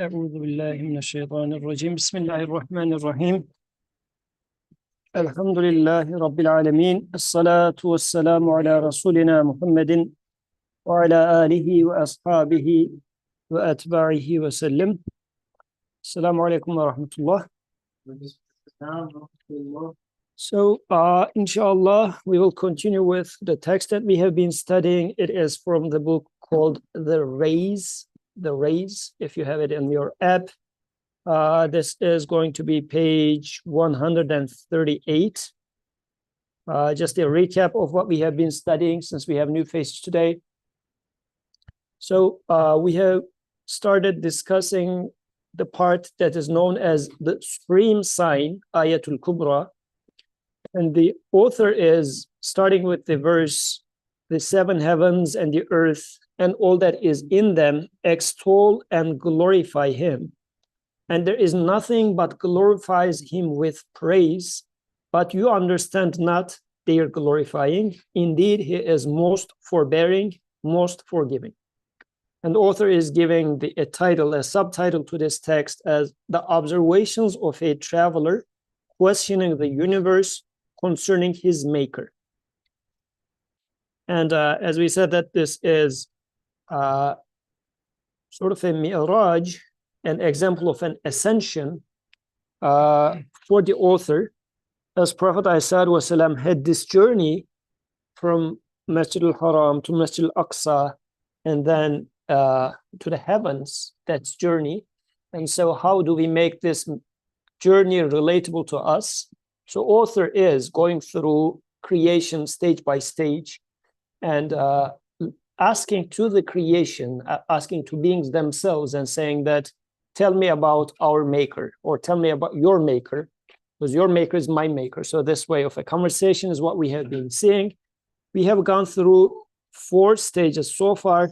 أعوذ بالله من الشيطان الرجيم بسم الله الرحمن الرحيم الحمد لله رب العالمين الصلاة والسلام على رسولنا محمد وعلى آله وأصحابه وأتباعه وسلم. السلام عليكم ورحمة الله. So, inshallah, we will continue with the text that we have been studying. It is from the book called The Rays. If you have it in your app. This is going to be page 138. Just a recap of what we have been studying since we have new faces today. So we have started discussing the part that is known as the supreme sign, Ayatul Kubra. And the author is starting with the verse, the seven heavens and the earth and all that is in them extol and glorify him. And there is nothing but glorifies him with praise, but you understand not their glorifying. Indeed, he is most forbearing, most forgiving. And the author is giving a subtitle to this text as the observations of a traveler questioning the universe concerning his maker. And as we said, that this is sort of a mi'raj, an example of an ascension for the author, as Prophet ﷺ had this journey from Masjid al-Haram to Masjid al-Aqsa and then to the heavens, that's journey. And so how do we make this journey relatable to us? So author is going through creation stage by stage and asking to the creation, asking to beings themselves and saying that, tell me about our maker, or tell me about your maker, because your maker is my maker. So this way of a conversation is what we have been seeing. We have gone through 4 stages so far.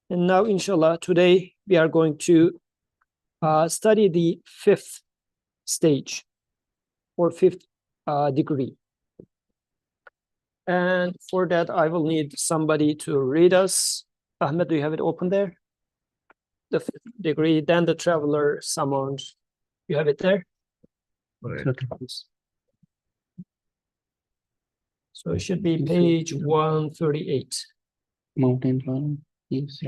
And now, inshallah, today we are going to study the 5th stage or 5th degree. And for that, I will need somebody to read us. Ahmed, do you have it open there? The 5th degree, then the traveler summoned. You have it there? Right. So it should be page 138. Mountain climb. Yes.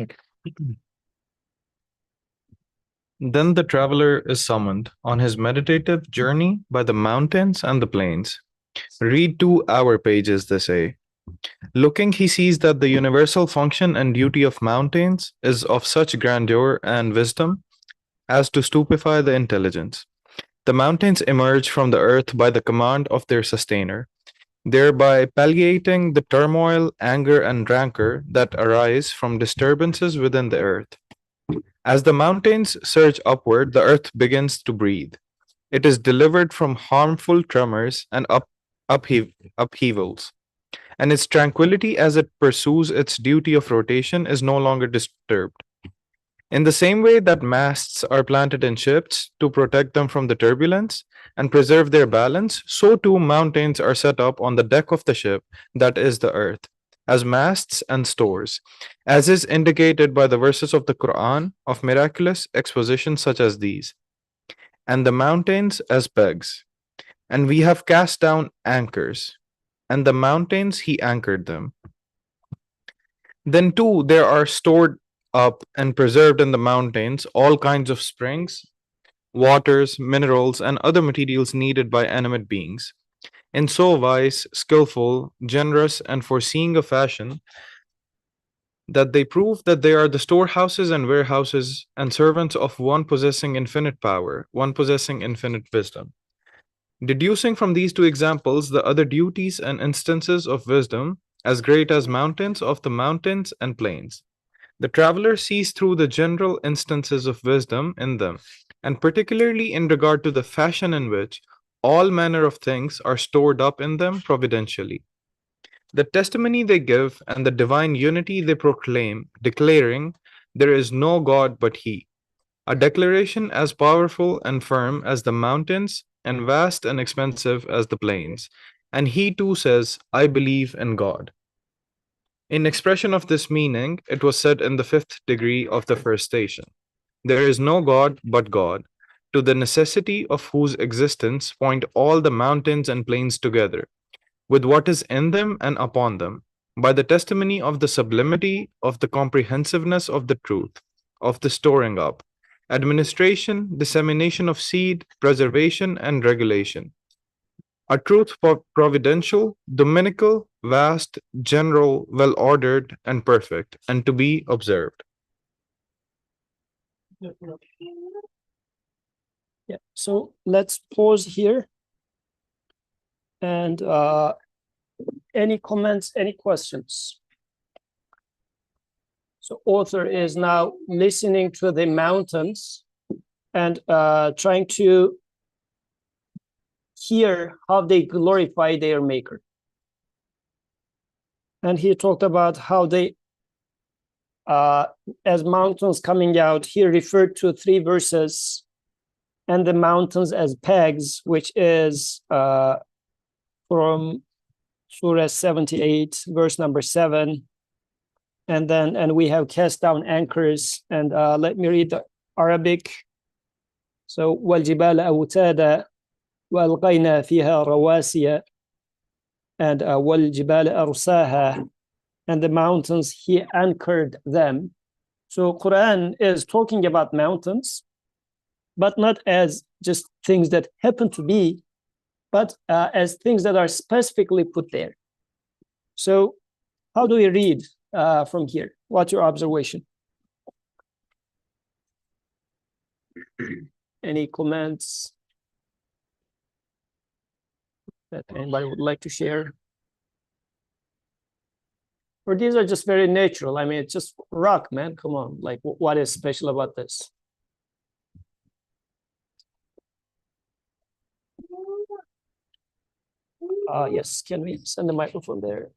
Then the traveler is summoned on his meditative journey by the mountains and the plains. Read 2 hour pages, they say. Looking, he sees that the universal function and duty of mountains is of such grandeur and wisdom as to stupefy the intelligence. The mountains emerge from the earth by the command of their sustainer, thereby palliating the turmoil, anger, and rancor that arise from disturbances within the earth. As the mountains surge upward, the earth begins to breathe. It is delivered from harmful tremors and upheavals, and its tranquility as it pursues its duty of rotation is no longer disturbed. In the same way that masts are planted in ships to protect them from the turbulence and preserve their balance, so too mountains are set up on the deck of the ship that is the earth, as masts and stores, as is indicated by the verses of the Quran of miraculous expositions such as these. And the mountains as pegs, and we have cast down anchors, and the mountains he anchored them. Then too there are stored up and preserved in the mountains all kinds of springs, waters, minerals, and other materials needed by animate beings, in so wise, skillful, generous, and foreseeing a fashion that they prove that they are the storehouses and warehouses and servants of one possessing infinite power, one possessing infinite wisdom. Deducing from these 2 examples the other duties and instances of wisdom, as great as mountains of the mountains and plains, the traveler sees through the general instances of wisdom in them, and particularly in regard to the fashion in which all manner of things are stored up in them providentially. The testimony they give and the divine unity they proclaim, declaring, there is no God but He, a declaration as powerful and firm as the mountains and vast and expensive as the plains. And he too says, I believe in God. In expression of this meaning, it was said in the 5th degree of the first station. There is no God but God, to the necessity of whose existence point all the mountains and plains together, with what is in them and upon them, by the testimony of the sublimity of the comprehensiveness of the truth, of the storing up, administration, dissemination of seed, preservation, and regulation. A truth providential, dominical, vast, general, well ordered, and perfect, and to be observed. Yeah, so let's pause here. And any comments, any questions? So author is now listening to the mountains and trying to hear how they glorify their maker. And he talked about how they, as mountains coming out, he referred to 3 verses, and the mountains as pegs, which is from Surah 78, verse number 7. And we have cast down anchors. And let me read the Arabic. So, وَالْجِبَالَ أَوْتَادًا وَأَلْقَيْنَا فِيهَا رَوَاسِيَ, and وَالْجِبَالَ أَرْسَاهَا, and the mountains he anchored them. So Quran is talking about mountains, but not as just things that happen to be, but as things that are specifically put there. So how do we read from here? What's your observation? Any comments that anybody would like to share? Or these are just very natural. I mean, it's just rock, man. Come on. Like, what is special about this? Yes, can we send the microphone there?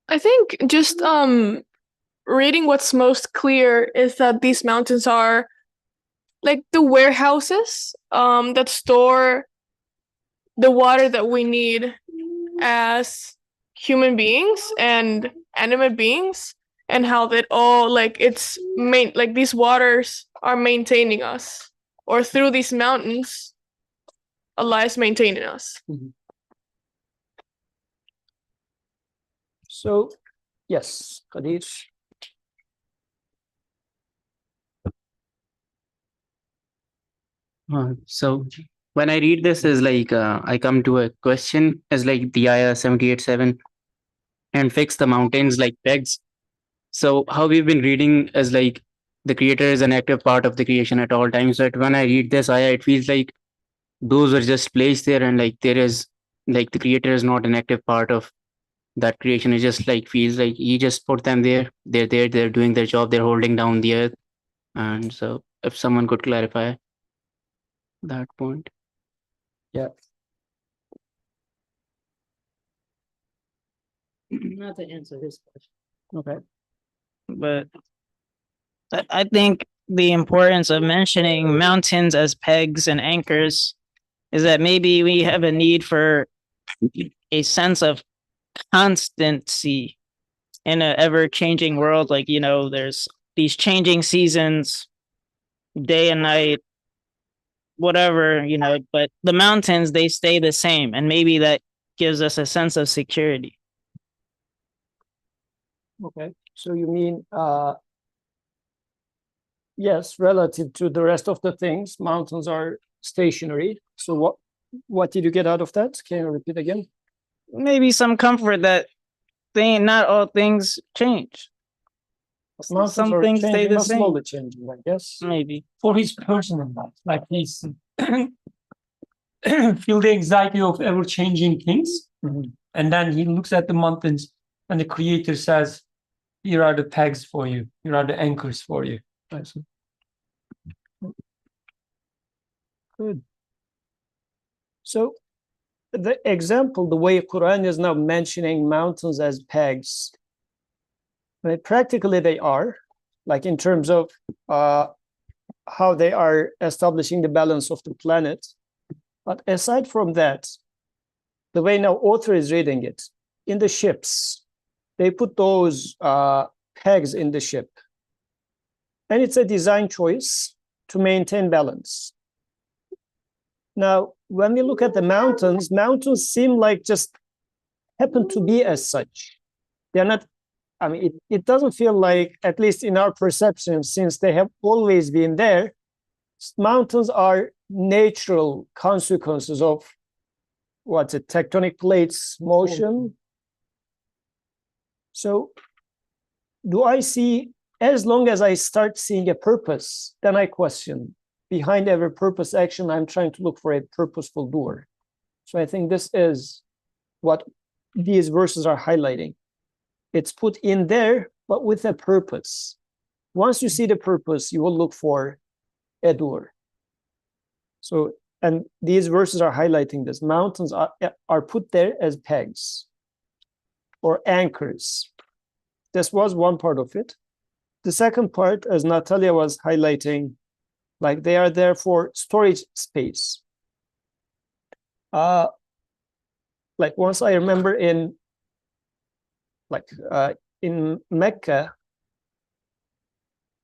I think just reading what's most clear is that these mountains are like the warehouses that store the water that we need as human beings and animate beings, and how that all like these waters are maintaining us, or through these mountains Allah is maintaining us. Mm-hmm. So, yes, Qadir. So when I read this is like I come to a question as like the ayah 78:7, and fix the mountains like pegs. So how we've been reading as like the creator is an active part of the creation at all times. But when I read this ayah, it feels like those were just placed there, and like there is like the creator is not an active part of that creation. It just like feels like he just put them there. They're there, they're doing their job, they're holding down the earth. And so if someone could clarify that point. Yeah. Not to answer his question, Okay. but I think the importance of mentioning mountains as pegs and anchors is that maybe we have a need for a sense of constancy in an ever-changing world. Like, you know, there's these changing seasons, day and night, whatever, you know, but the mountains, they stay the same. And maybe that gives us a sense of security. Okay. So you mean, yes, relative to the rest of the things, mountains are stationary. So what did you get out of that? Can you repeat again? Maybe some comfort that not all things change. Mountains Some are things stay changing, the but same. slowly changing, I guess. Maybe. For his personal life, like he's feel the anxiety of ever-changing things, and then he looks at the mountains, and the creator says, "Here are the pegs for you. Here are the anchors for you." I see. Good. So the example, the way Quran is now mentioning mountains as pegs, practically they are, like in terms of how they are establishing the balance of the planet. But aside from that, the way now author is reading it, in the ships, they put those pegs in the ship. And it's a design choice to maintain balance. Now, when we look at the mountains, mountains seem like just happen to be as such. They're not, I mean, it doesn't feel like, at least in our perception, since they have always been there, mountains are natural consequences of what's it, tectonic plates motion. So do I see, as long as I start seeing a purpose, then I question. Behind every purpose action, I'm trying to look for a purposeful doer. So I think this is what these verses are highlighting. It's put in there, but with a purpose. Once you see the purpose, you will look for a doer. So, and these verses are highlighting this. Mountains are put there as pegs or anchors. This was one part of it. The second part, as Natalia was highlighting, like they are there for storage space. Like once I remember in Mecca,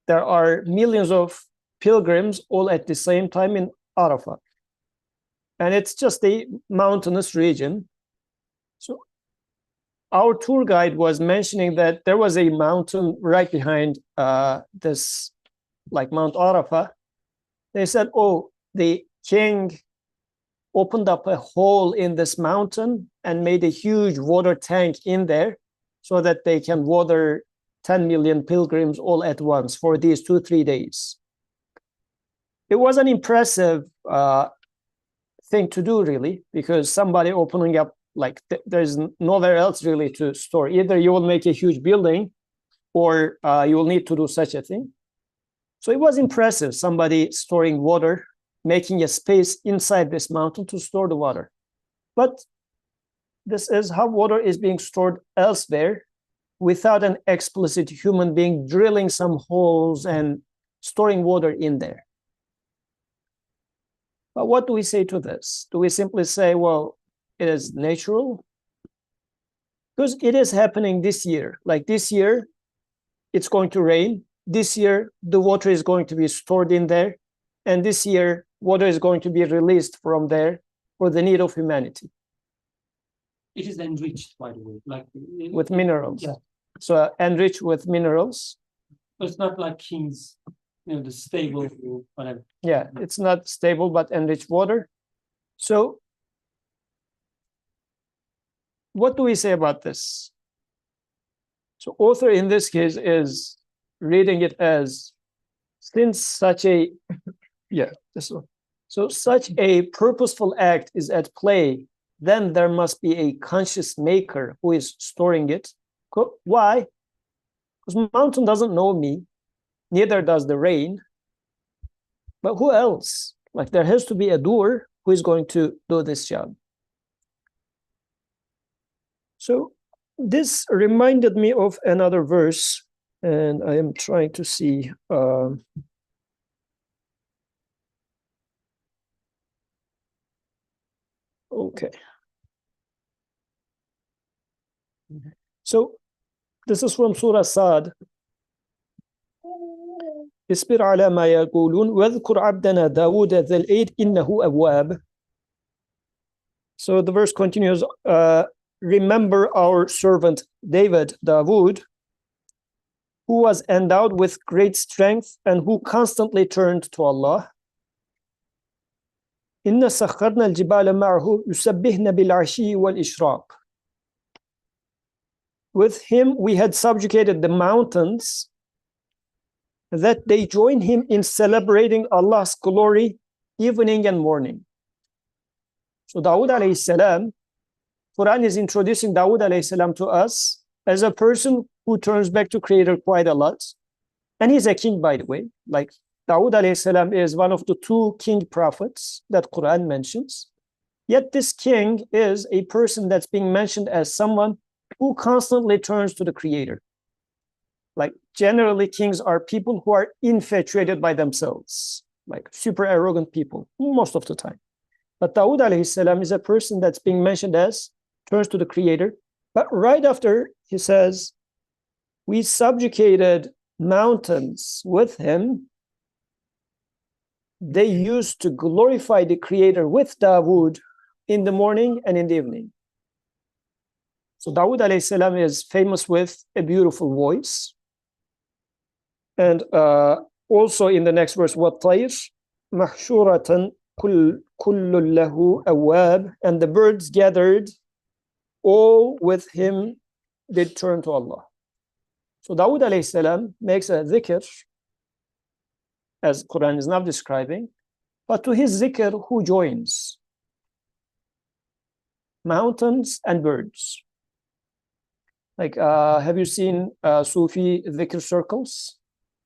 there are millions of pilgrims all at the same time in Arafat. And it's just a mountainous region. So our tour guide was mentioning that there was a mountain right behind this, like Mount Arafat. They said, oh, the king opened up a hole in this mountain and made a huge water tank in there so that they can water 10 million pilgrims all at once for these 2-3 days. It was an impressive thing to do, really, because somebody opening up, like there's nowhere else really to store. Either you will make a huge building or you will need to do such a thing. So it was impressive, somebody storing water, making a space inside this mountain to store the water. But this is how water is being stored elsewhere without an explicit human being drilling some holes and storing water in there. But what do we say to this? Do we simply say, well, it is natural? Because it is happening this year. Like this year, it's going to rain. This year, the water is going to be stored in there. And this year, water is going to be released from there for the need of humanity. It is enriched, by the way, like with minerals. Yeah. So enriched with minerals. It's not like King's, the stable or whatever. Yeah, it's not stable, but enriched water. So what do we say about this? So author in this case is reading it as, since such a, yeah, this one. So such a purposeful act is at play, then there must be a conscious maker who is storing it. Why? Because mountain doesn't know me, neither does the rain. But who else? Like there has to be a doer who is going to do this job. So this reminded me of another verse, and I am trying to see. Okay. So this is from Surah Sad. اصبر على ما يقولون واذكر عبدنا داود ذا الأيد إنه أواب. So the verse continues, remember our servant David, Dawood, who was endowed with great strength and who constantly turned to Allah. إن سخرنا الجبال معه يسبحن بالعشي والإشراق. With him we had subjugated the mountains, that they join him in celebrating Allah's glory evening and morning. So Dawood alayhi salam, Quran is introducing Dawood alayhi salam to us as a person who turns back to Creator quite a lot. And he's a king, by the way. Like Dawood alayhi salam is one of the 2 king prophets that Quran mentions. Yet this king is a person that's being mentioned as someone who constantly turns to the Creator. Like generally kings are people who are infatuated by themselves, like super arrogant people most of the time. But Dawood alayhi salam is a person that's being mentioned as turns to the Creator But right after, he says, we subjugated mountains with him. They used to glorify the Creator with Dawood in the morning and in the evening. So Dawood alayhi salam is famous with a beautiful voice. And also in the next verse, وَالطَّيْرِ مَحْشُورَةً كُلٌّ لَهُ أَوَّابٌ, and the birds gathered, all with him did turn to Allah. So Dawood alayhi salam makes a dhikr, as Quran is now describing, but to his zikr, who joins? Mountains and birds. Like, have you seen Sufi dhikr circles?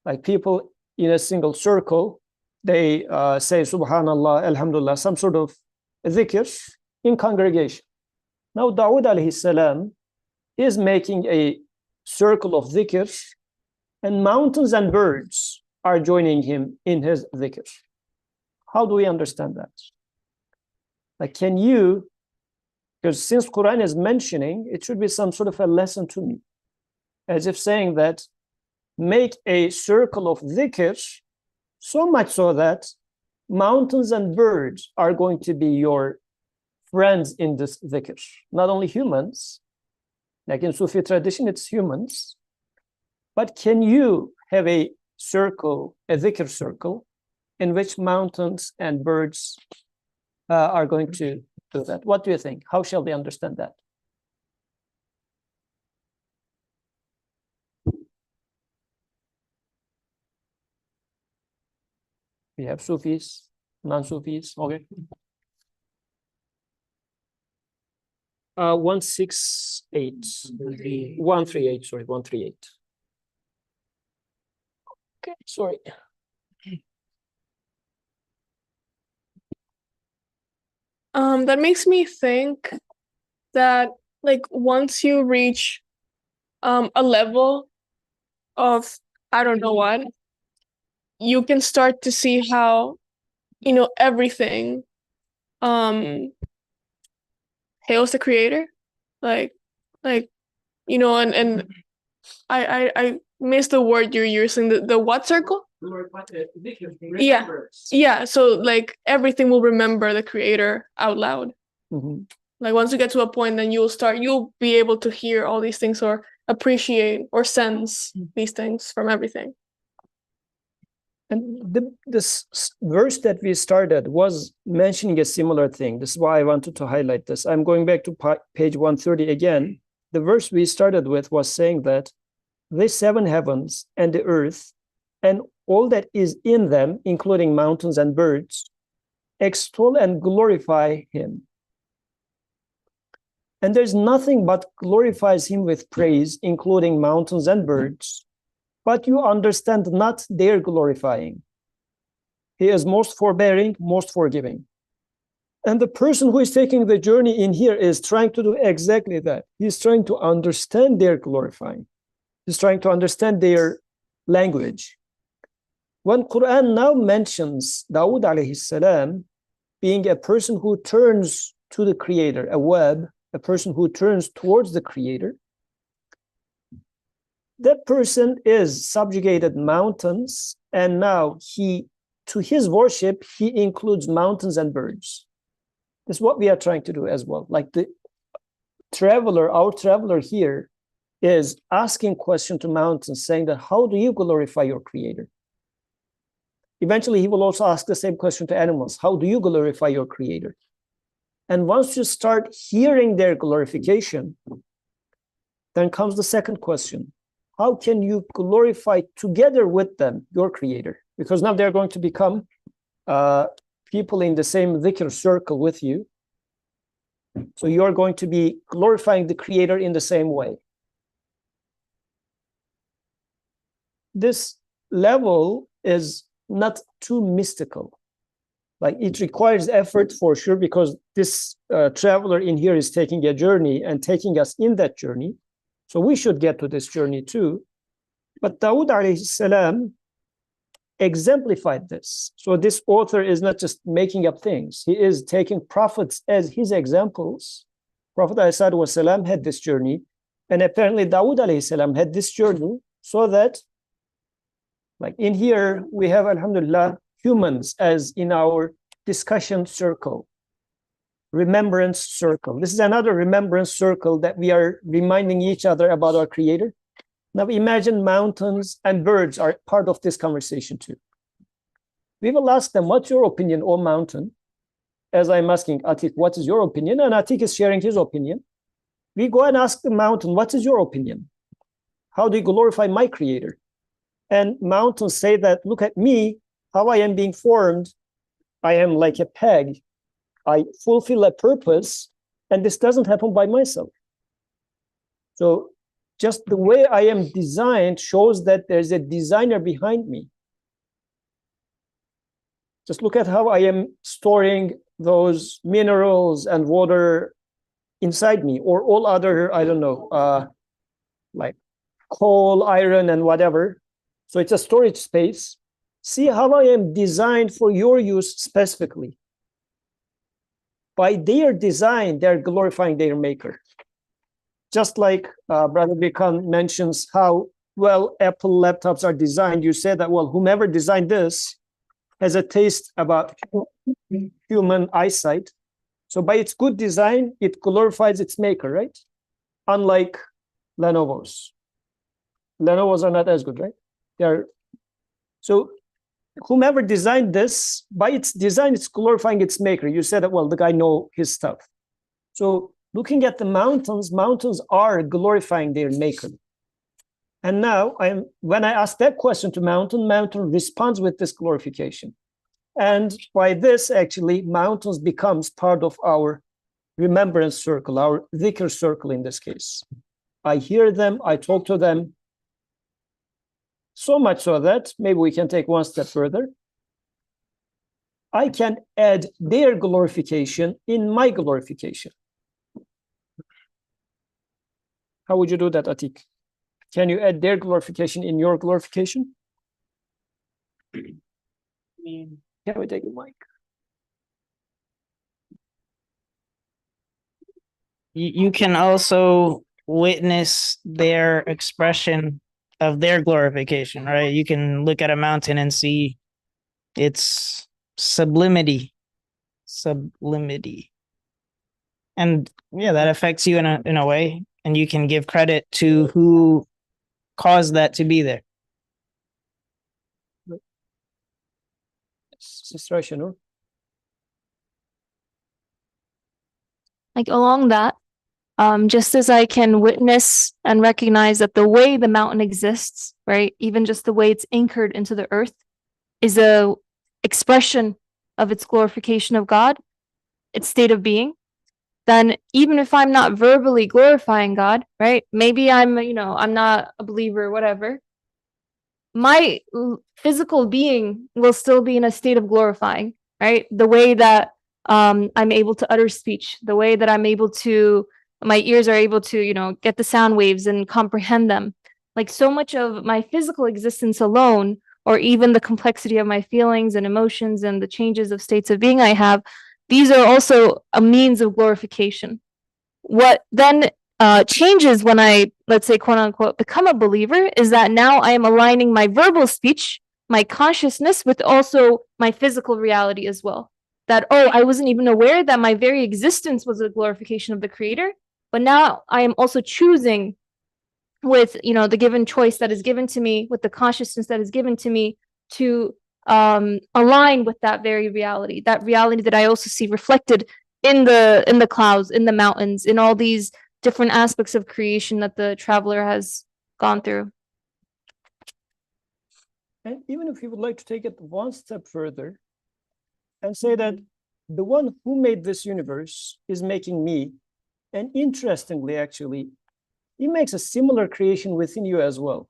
Like people in a single circle, they say Subhanallah, Alhamdulillah, some sort of dhikr in congregation. Now Dawood alayhi salam is making a circle of dhikr, and mountains and birds are joining him in his dhikr. How do we understand that? Like, can you, because since Quran is mentioning, it should be some sort of a lesson to me, as if saying that make a circle of dhikr, so much so that mountains and birds are going to be your friends in this dhikr. Not only humans, like in Sufi tradition, it's humans, but can you have a circle, a dhikr circle, in which mountains and birds are going to do that? What do you think? How shall we understand that? We have Sufis, non-Sufis, okay. 168. 138, sorry, 138. Okay, sorry. That makes me think that, like, once you reach a level of, I don't know what, you can start to see how, you know, everything hails the Creator. Like, you know, and I missed the word you're using, the what circle? Yeah. Yeah, so like everything will remember the Creator out loud. Mhm. Like once you get to a point, then you'll be able to hear all these things or appreciate or sense these things from everything. And this verse that we started was mentioning a similar thing. This is why I wanted to highlight this. I'm going back to page 130 again. The verse we started with was saying that the seven heavens and the earth and all that is in them, including mountains and birds, extol and glorify him. And there's nothing but glorifies him with praise, including mountains and birds, but you understand not their glorifying. He is most forbearing, most forgiving. And the person who is taking the journey in here is trying to do exactly that. He's trying to understand their glorifying. He's trying to understand their language. When Quran now mentions Dawood alayhi salam being a person who turns to the Creator, a person who turns towards the Creator, that person is subjugated mountains, and now to his worship, he includes mountains and birds. This is what we are trying to do as well. Like the traveler, our traveler here is asking question to mountains, saying that, how do you glorify your Creator? Eventually, he will also ask the same question to animals. How do you glorify your Creator? And once you start hearing their glorification, then comes the second question. How can you glorify together with them your Creator? Because now they're going to become people in the same dhikr circle with you. So you're going to be glorifying the Creator in the same way. This level is not too mystical. Like, it requires effort for sure, because this traveler in here is taking a journey and taking us in that journey. So we should get to this journey too. But Dawood alayhi salam exemplified this. So this author is not just making up things. He is taking prophets as his examples Prophet ﷺ had this journey, and apparently Dawood ﷺ had this journey, so that, like in here, we have, alhamdulillah, humans as in our discussion circle, remembrance circle. This is another remembrance circle that we are reminding each other about our Creator. Now imagine mountains and birds are part of this conversation too. We will ask them, what's your opinion, O mountain? As I'm asking Atik, what is your opinion? And Atik is sharing his opinion. We go and ask the mountain, what is your opinion? How do you glorify my Creator? And mountains say that, look at me, how I am being formed. I am like a peg. I fulfill a purpose, and this doesn't happen by myself. So just the way I am designed shows that there's a designer behind me. Just look at how I am storing those minerals and water inside me, or all other, I don't know, like coal, iron, and whatever. So it's a storage space. See how I am designed for your use specifically. By their design, they're glorifying their maker. Just like Brother Bikan mentions how well Apple laptops are designed, you say that, well, whomever designed this has a taste about human eyesight. So by its good design, it glorifies its maker, right? Unlike Lenovo's. Lenovo's are not as good, right? So whomever designed this, by its design, it's glorifying its maker. You said that, well, the guy knows his stuff. So looking at the mountains, mountains are glorifying their maker. And now, when I ask that question to mountain, mountain responds with this glorification. And by this, actually, mountains becomes part of our remembrance circle, our dhikr circle in this case. I hear them, I talk to them, so much so that maybe we can take one step further. I can add their glorification in my glorification. How would you do that, Atik? Can you add their glorification in your glorification? Can we take a mic? You can also witness their expression of their glorification, right? You can look at a mountain and see its sublimity. And yeah, that affects you in a way, and you can give credit to who caused that to be there. Sister Aisha, like along that, just as I can witness and recognize that the way the mountain exists, right, even just the way it's anchored into the earth, is a expression of its glorification of God, its state of being, then even if I'm not verbally glorifying God, right, maybe I'm not a believer or whatever, my physical being will still be in a state of glorifying, right? The way that I'm able to utter speech, the way that I'm able to, my ears are able to, get the sound waves and comprehend them. Like so much of my physical existence alone, or even the complexity of my feelings and emotions and the changes of states of being I have, these are also a means of glorification. What then changes when I, let's say, quote unquote, become a believer is that now I am aligning my verbal speech, my consciousness, with also my physical reality as well. That, oh, I wasn't even aware that my very existence was a glorification of the Creator, but now I am also choosing with, the given choice that is given to me, with the consciousness that is given to me, to align with that very reality, that reality that I also see reflected in the clouds, in the mountains, in all these different aspects of creation that the traveler has gone through. And even if you would like to take it one step further and say that the one who made this universe is making me, and interestingly, actually, he makes a similar creation within you as well.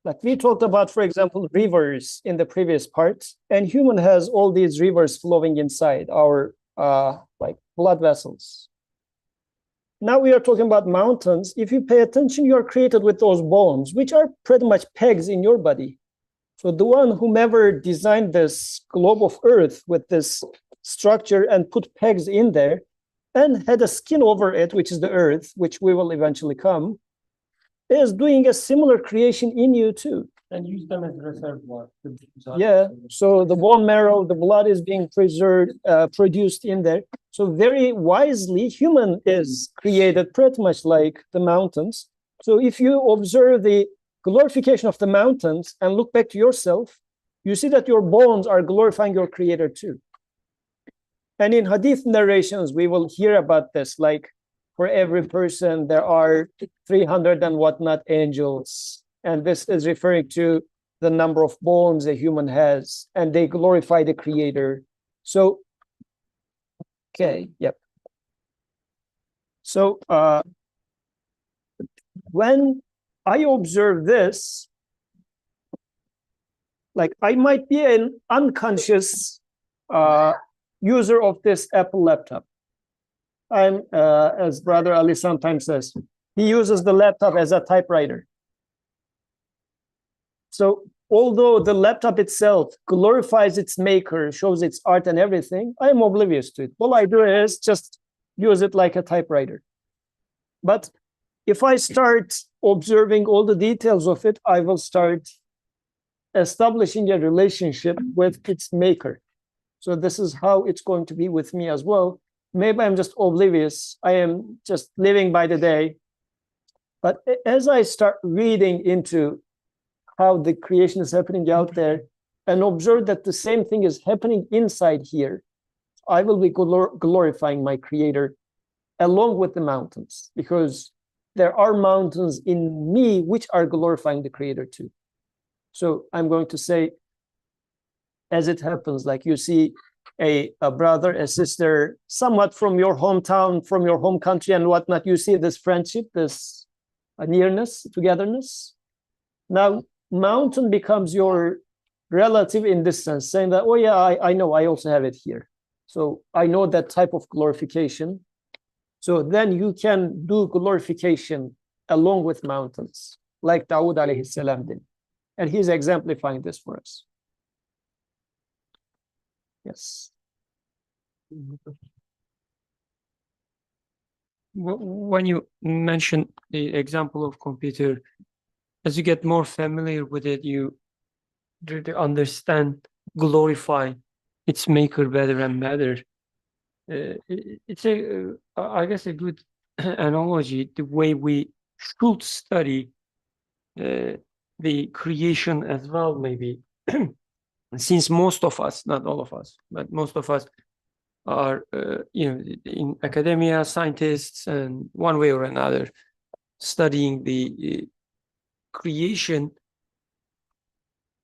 Like we talked about, for example, rivers in the previous part, and human has all these rivers flowing inside our like blood vessels. Now we are talking about mountains. If you pay attention, you are created with those bones, which are pretty much pegs in your body. So the one whomever designed this globe of Earth with this structure and put pegs in there, and had a skin over it, which is the earth, which we will eventually come, is doing a similar creation in you too. And use them as reservoir. Yeah, so the bone marrow, the blood is being preserved, produced in there. So very wisely, human is created pretty much like the mountains. So if you observe the glorification of the mountains and look back to yourself, you see that your bones are glorifying your creator too. And in hadith narrations, we will hear about this, like for every person, there are 300 and whatnot angels. And this is referring to the number of bones a human has, and they glorify the creator. So, okay, yep. So, when I observe this, like I might be an unconscious user of this Apple laptop. I'm, as Brother Ali sometimes says, he uses the laptop as a typewriter. So although the laptop itself glorifies its maker, shows its art and everything, I am oblivious to it. All I do is just use it like a typewriter. But if I start observing all the details of it, I will start establishing a relationship with its maker. So this is how it's going to be with me as well. Maybe I'm just oblivious. I am just living by the day. But as I start reading into how the creation is happening out there and observe that the same thing is happening inside here, I will be glorifying my creator along with the mountains, because there are mountains in me which are glorifying the creator too. So I'm going to say, as it happens, like you see a brother, a sister, somewhat from your hometown, from your home country and whatnot, you see this friendship, this nearness, togetherness. Now, mountain becomes your relative in this sense, saying that, oh yeah, I know, I also have it here. So I know that type of glorification. So then you can do glorification along with mountains, like Dawood alayhi salam did. And he's exemplifying this for us. Yes. When you mention the example of computer, as you get more familiar with it, you really understand, glorify its maker better and better. It's I guess, a good analogy, the way we should study the creation as well, maybe. Since most of us, not all of us, but most of us are, in academia, scientists, and one way or another, studying the creation.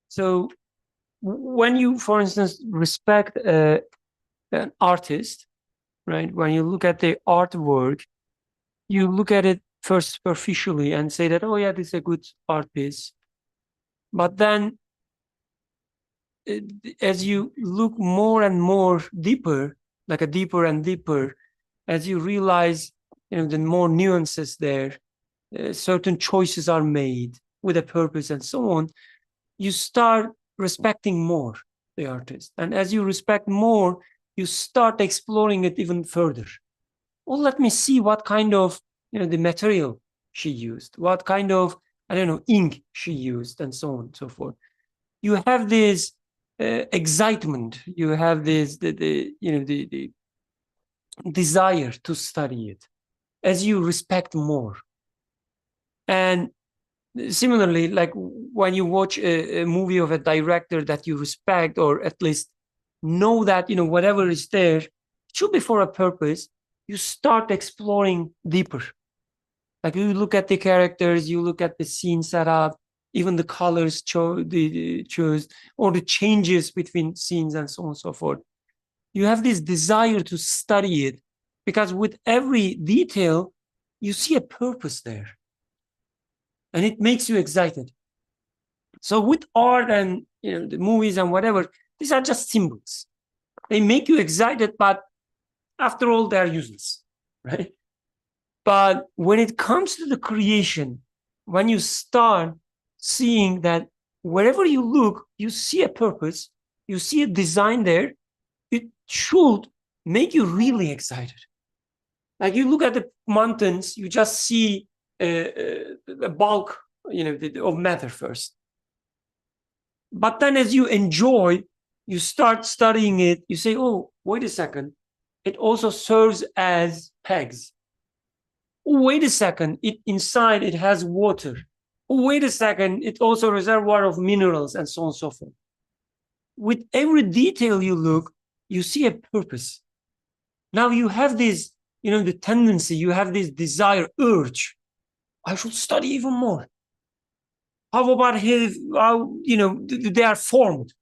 So when you, for instance, respect an artist, right? When you look at the artwork, you look at it first superficially and say that, oh yeah, this is a good art piece. But then as you look more and more deeper, like a deeper and deeper, as you realize, the more nuances there, certain choices are made with a purpose and so on, you start respecting more the artist. And as you respect more, you start exploring it even further. Well, let me see what kind of, the material she used, what kind of, ink she used, and so on and so forth. You have this excitement, you have this, the desire to study it as you respect more. And similarly, like when you watch a movie of a director that you respect, or at least know that, whatever is there, it should be for a purpose, you start exploring deeper. Like you look at the characters, you look at the scene setup, even the colors chose, or the changes between scenes and so on and so forth. You have this desire to study it, because with every detail, you see a purpose there. And it makes you excited. So with art and the movies and whatever, these are just symbols. They make you excited, but after all, they are useless, right? But when it comes to the creation, when you start seeing that wherever you look, you see a purpose, you see a design there, it should make you really excited. Like you look at the mountains, you just see the bulk, of matter first. But then as you enjoy, you start studying it, you say, oh, wait a second. It also serves as pegs. Oh, wait a second, inside it has water. Oh, wait a second, it also a reservoir of minerals and so on and so forth. With every detail you look, you see a purpose. Now you have this, the tendency, you have this desire, urge. I should study even more. How about how they are formed?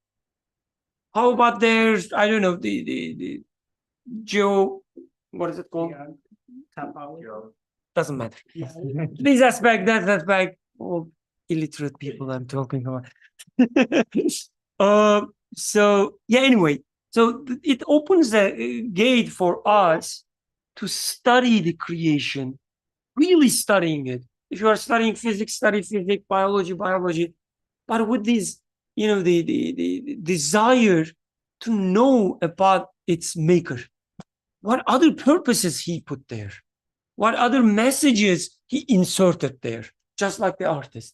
How about their, I don't know, the what is it called? Doesn't matter. This aspect, that aspect, all illiterate people I'm talking about. So yeah, anyway, so it opens a gate for us to study the creation, really studying it. If you are studying physics, study physics, biology. But with this, the desire to know about its maker. What other purposes he put there? What other messages he inserted there? Just like the artist.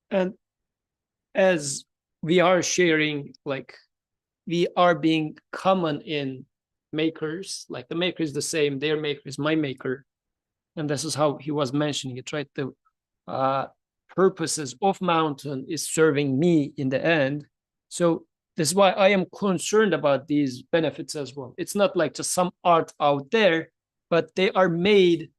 And as we are sharing, like we are being common in makers, like the maker is the same, their maker is my maker. And this is how he was mentioning it, right? The purposes of mountain is serving me in the end. So this is why I am concerned about these benefits as well. It's not like just some art out there, but they are made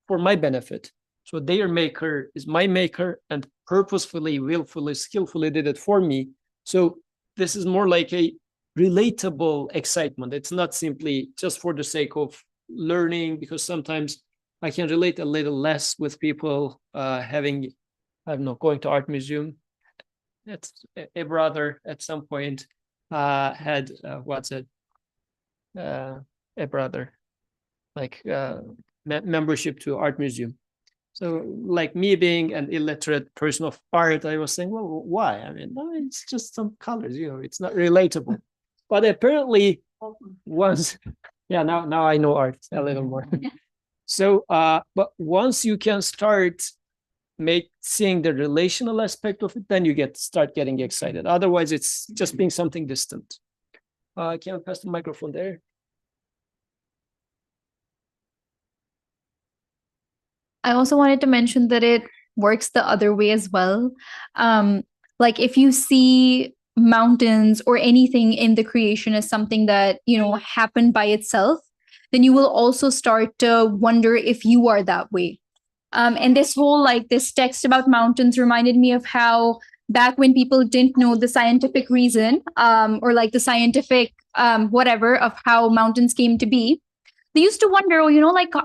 for my benefit. So their maker is my maker and purposefully, willfully, skillfully did it for me. So this is more like a relatable excitement. It's not simply just for the sake of learning, because sometimes I can relate a little less with people having, I don't know, going to art museum. That's a brother at some point had, a brother, like membership to art museum. So like me being an illiterate person of art, I was saying, well, why? I mean, no, it's just some colors, it's not relatable. But apparently once, yeah, now I know art a little more. So, but once you can start seeing the relational aspect of it, then you start getting excited. Otherwise, it's just being something distant. Can I pass the microphone there? I also wanted to mention that it works the other way as well. Like if you see mountains or anything in the creation as something that, happened by itself, then you will also start to wonder if you are that way. And this whole, this text about mountains reminded me of how back when people didn't know the scientific reason, or the scientific whatever of how mountains came to be, they used to wonder,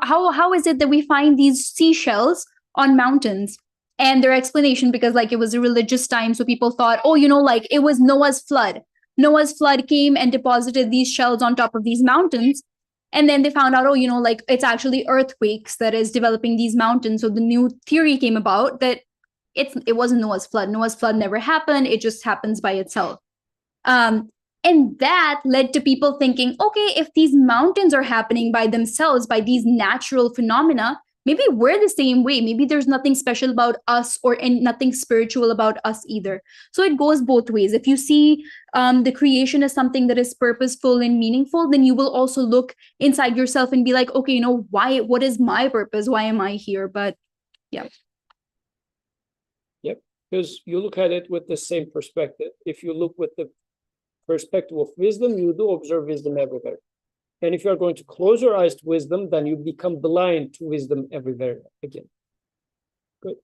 how is it that we find these seashells on mountains? And their explanation, because it was a religious time, so people thought, it was Noah's flood. Noah's flood came and deposited these shells on top of these mountains. And then they found out, it's actually earthquakes that is developing these mountains. So the new theory came about that it wasn't Noah's flood. Noah's flood never happened. It just happens by itself. And that led to people thinking, okay, if these mountains are happening by themselves, by these natural phenomena, maybe we're the same way. Maybe there's nothing special about us and nothing spiritual about us either. So it goes both ways. If you see the creation as something that is purposeful and meaningful, then you will also look inside yourself and be like, okay, what is my purpose? Why am I here? But yeah. Yep, because you look at it with the same perspective. If you look with the perspective of wisdom, you do observe wisdom everywhere. And if you are going to close your eyes to wisdom, then you become blind to wisdom everywhere again. Good.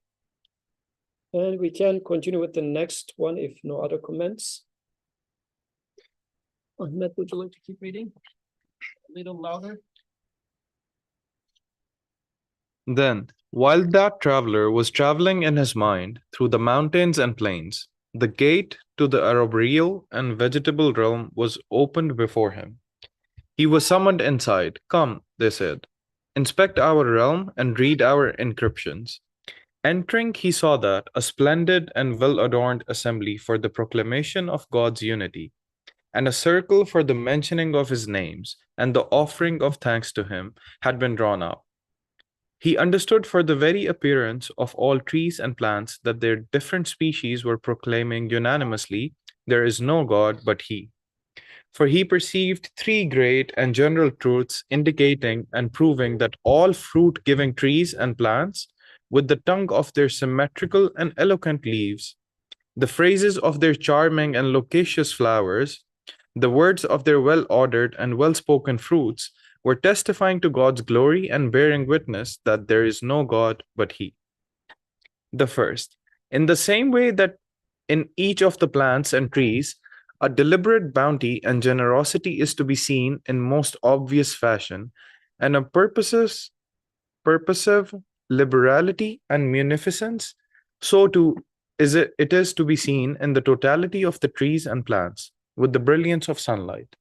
And we can continue with the next one if no other comments. Ahmed, would you like to keep reading? A little louder. Then, while that traveler was traveling in his mind through the mountains and plains, the gate to the arboreal and vegetable realm was opened before him. He was summoned inside. Come, they said, inspect our realm and read our inscriptions. Entering, he saw that a splendid and well-adorned assembly for the proclamation of God's unity, and a circle for the mentioning of his names, and the offering of thanks to him had been drawn up. He understood for the very appearance of all trees and plants that their different species were proclaiming unanimously, "There is no God but He." For he perceived three great and general truths indicating and proving that all fruit-giving trees and plants, with the tongue of their symmetrical and eloquent leaves, the phrases of their charming and loquacious flowers, the words of their well-ordered and well-spoken fruits, were testifying to God's glory and bearing witness that there is no God but He. The first, in the same way that in each of the plants and trees, a deliberate bounty and generosity is to be seen in most obvious fashion, and a purposive liberality and munificence, so too it is to be seen in the totality of the trees and plants, with the brilliance of sunlight.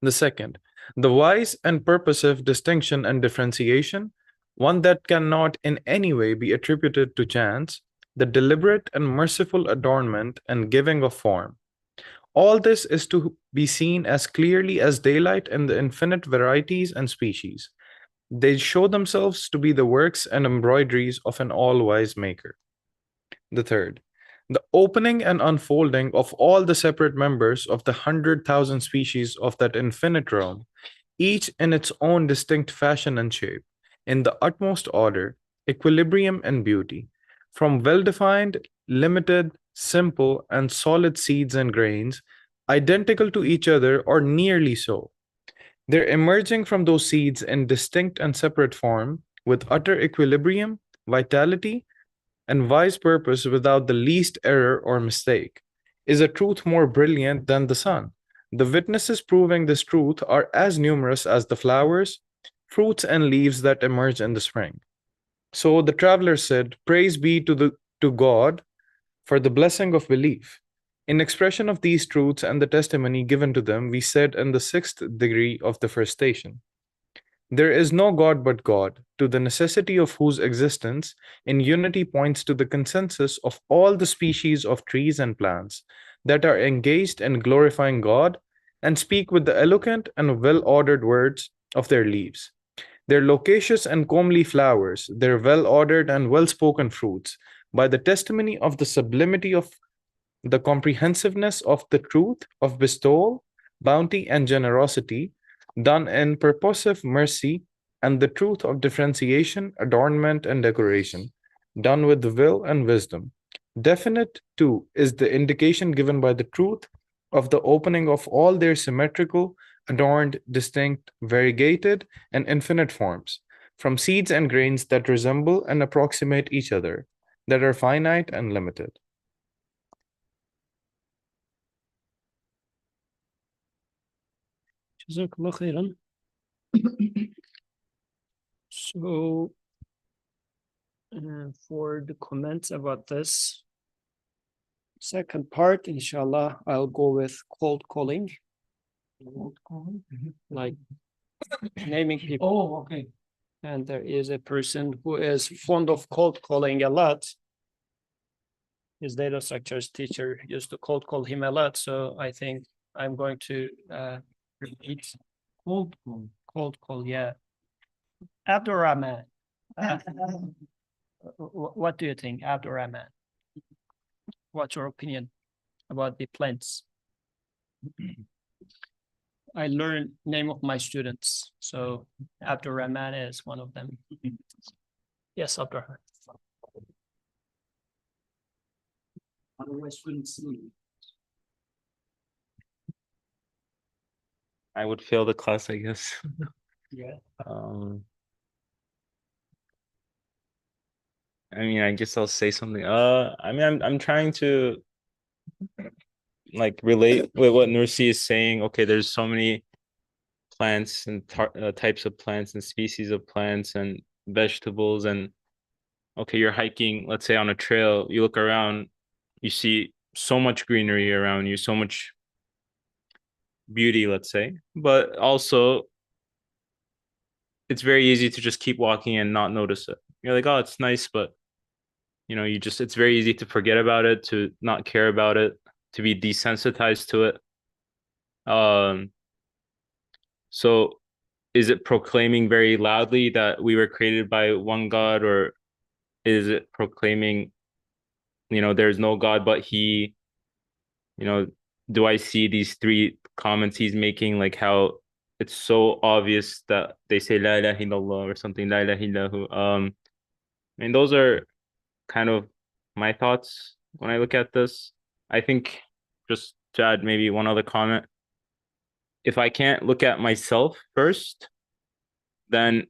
The second, the wise and purposive distinction and differentiation, one that cannot in any way be attributed to chance, the deliberate and merciful adornment and giving of form. All this is to be seen as clearly as daylight in the infinite varieties and species. They show themselves to be the works and embroideries of an all-wise maker. The third, the opening and unfolding of all the separate members of the 100,000 species of that infinite realm, each in its own distinct fashion and shape, in the utmost order, equilibrium, and beauty, from well-defined, limited, simple, and solid seeds and grains, identical to each other or nearly so. They're emerging from those seeds in distinct and separate form, with utter equilibrium, vitality, and wise purpose without the least error or mistake. Is a truth more brilliant than the sun? The witnesses proving this truth are as numerous as the flowers, fruits, and leaves that emerge in the spring. So the traveler said, "Praise be to God for the blessing of belief." In expression of these truths and the testimony given to them, we said in the 6th degree of the first station, "There is no God but God, to the necessity of whose existence in unity points to the consensus of all the species of trees and plants that are engaged in glorifying God and speak with the eloquent and well-ordered words of their leaves. Their loquacious and comely flowers, their well-ordered and well-spoken fruits, by the testimony of the sublimity of the comprehensiveness of the truth of bestowal, bounty, and generosity, done in purposive mercy, and the truth of differentiation, adornment, and decoration, done with will and wisdom. Definite, too, is the indication given by the truth of the opening of all their symmetrical, adorned, distinct, variegated, and infinite forms, from seeds and grains that resemble and approximate each other, that are finite and limited." Jazakallah khairan. So, for the comments about this second part, inshallah, I'll go with cold calling. Like naming people. Oh, okay. And there is a person who is fond of cold calling a lot. His data structures teacher used to cold call him a lot. So I think I'm going to repeat Cold call. cold call. Yeah. Abdurrahman. What do you think, Abdurrahman? What's your opinion about the plants? I learned name of my students, so Abdurrahman is one of them. Yes, Abdurrahman. How do my students see? I would fail the class, I guess. Yeah. I mean, I guess I'll say something. I mean, I'm trying to like relate with what Nursi is saying. Okay, there's so many plants and types of plants and species of plants and vegetables, and okay, you're hiking, let's say on a trail, you look around, you see so much greenery around you, so much beauty, let's say, but also it's very easy to just keep walking and not notice it. You're like, oh, it's nice, but you know, it's very easy to forget about it, to not care about it, to be desensitized to it. So is it proclaiming very loudly that we were created by one God, or is it proclaiming, there's no God but he? Do I see these three comments he's making, like how it's so obvious that they say La ilaha illallah or something, La ilaha illahu. I mean, those are kind of my thoughts when I look at this. I think, just to add maybe one other comment, if I can't look at myself first, then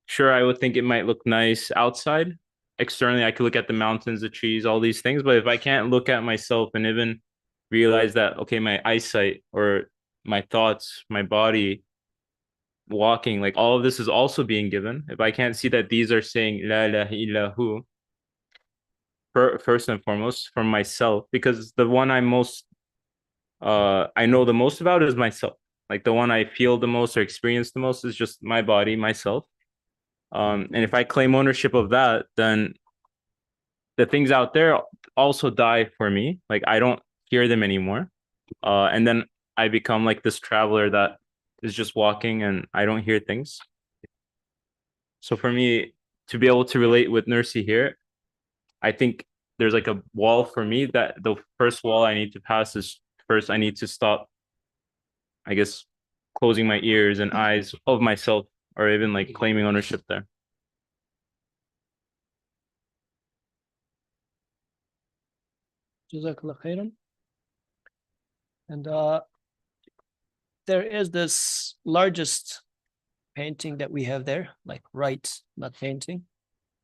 sure, I would think it might look nice outside. Externally, I could look at the mountains, the trees, all these things. But if I can't look at myself and even realize that, okay, my eyesight or my thoughts, my body, walking, like all of this is also being given. If I can't see that these are saying La ilaha illahu, first and foremost, from myself, because the one I know the most about is myself. Like the one I feel the most or experience the most is just my body, myself. And if I claim ownership of that, then the things out there also die for me. Like I don't hear them anymore. And then I become like this traveler that is just walking and I don't hear things. So for me to be able to relate with Nursi here, I think there's like a wall for me, that the first wall I need to pass is first I need to stop, I guess, closing my ears and eyes of myself, or even like claiming ownership there. Jazakallah khairan. And there is this largest painting that we have there, like not painting,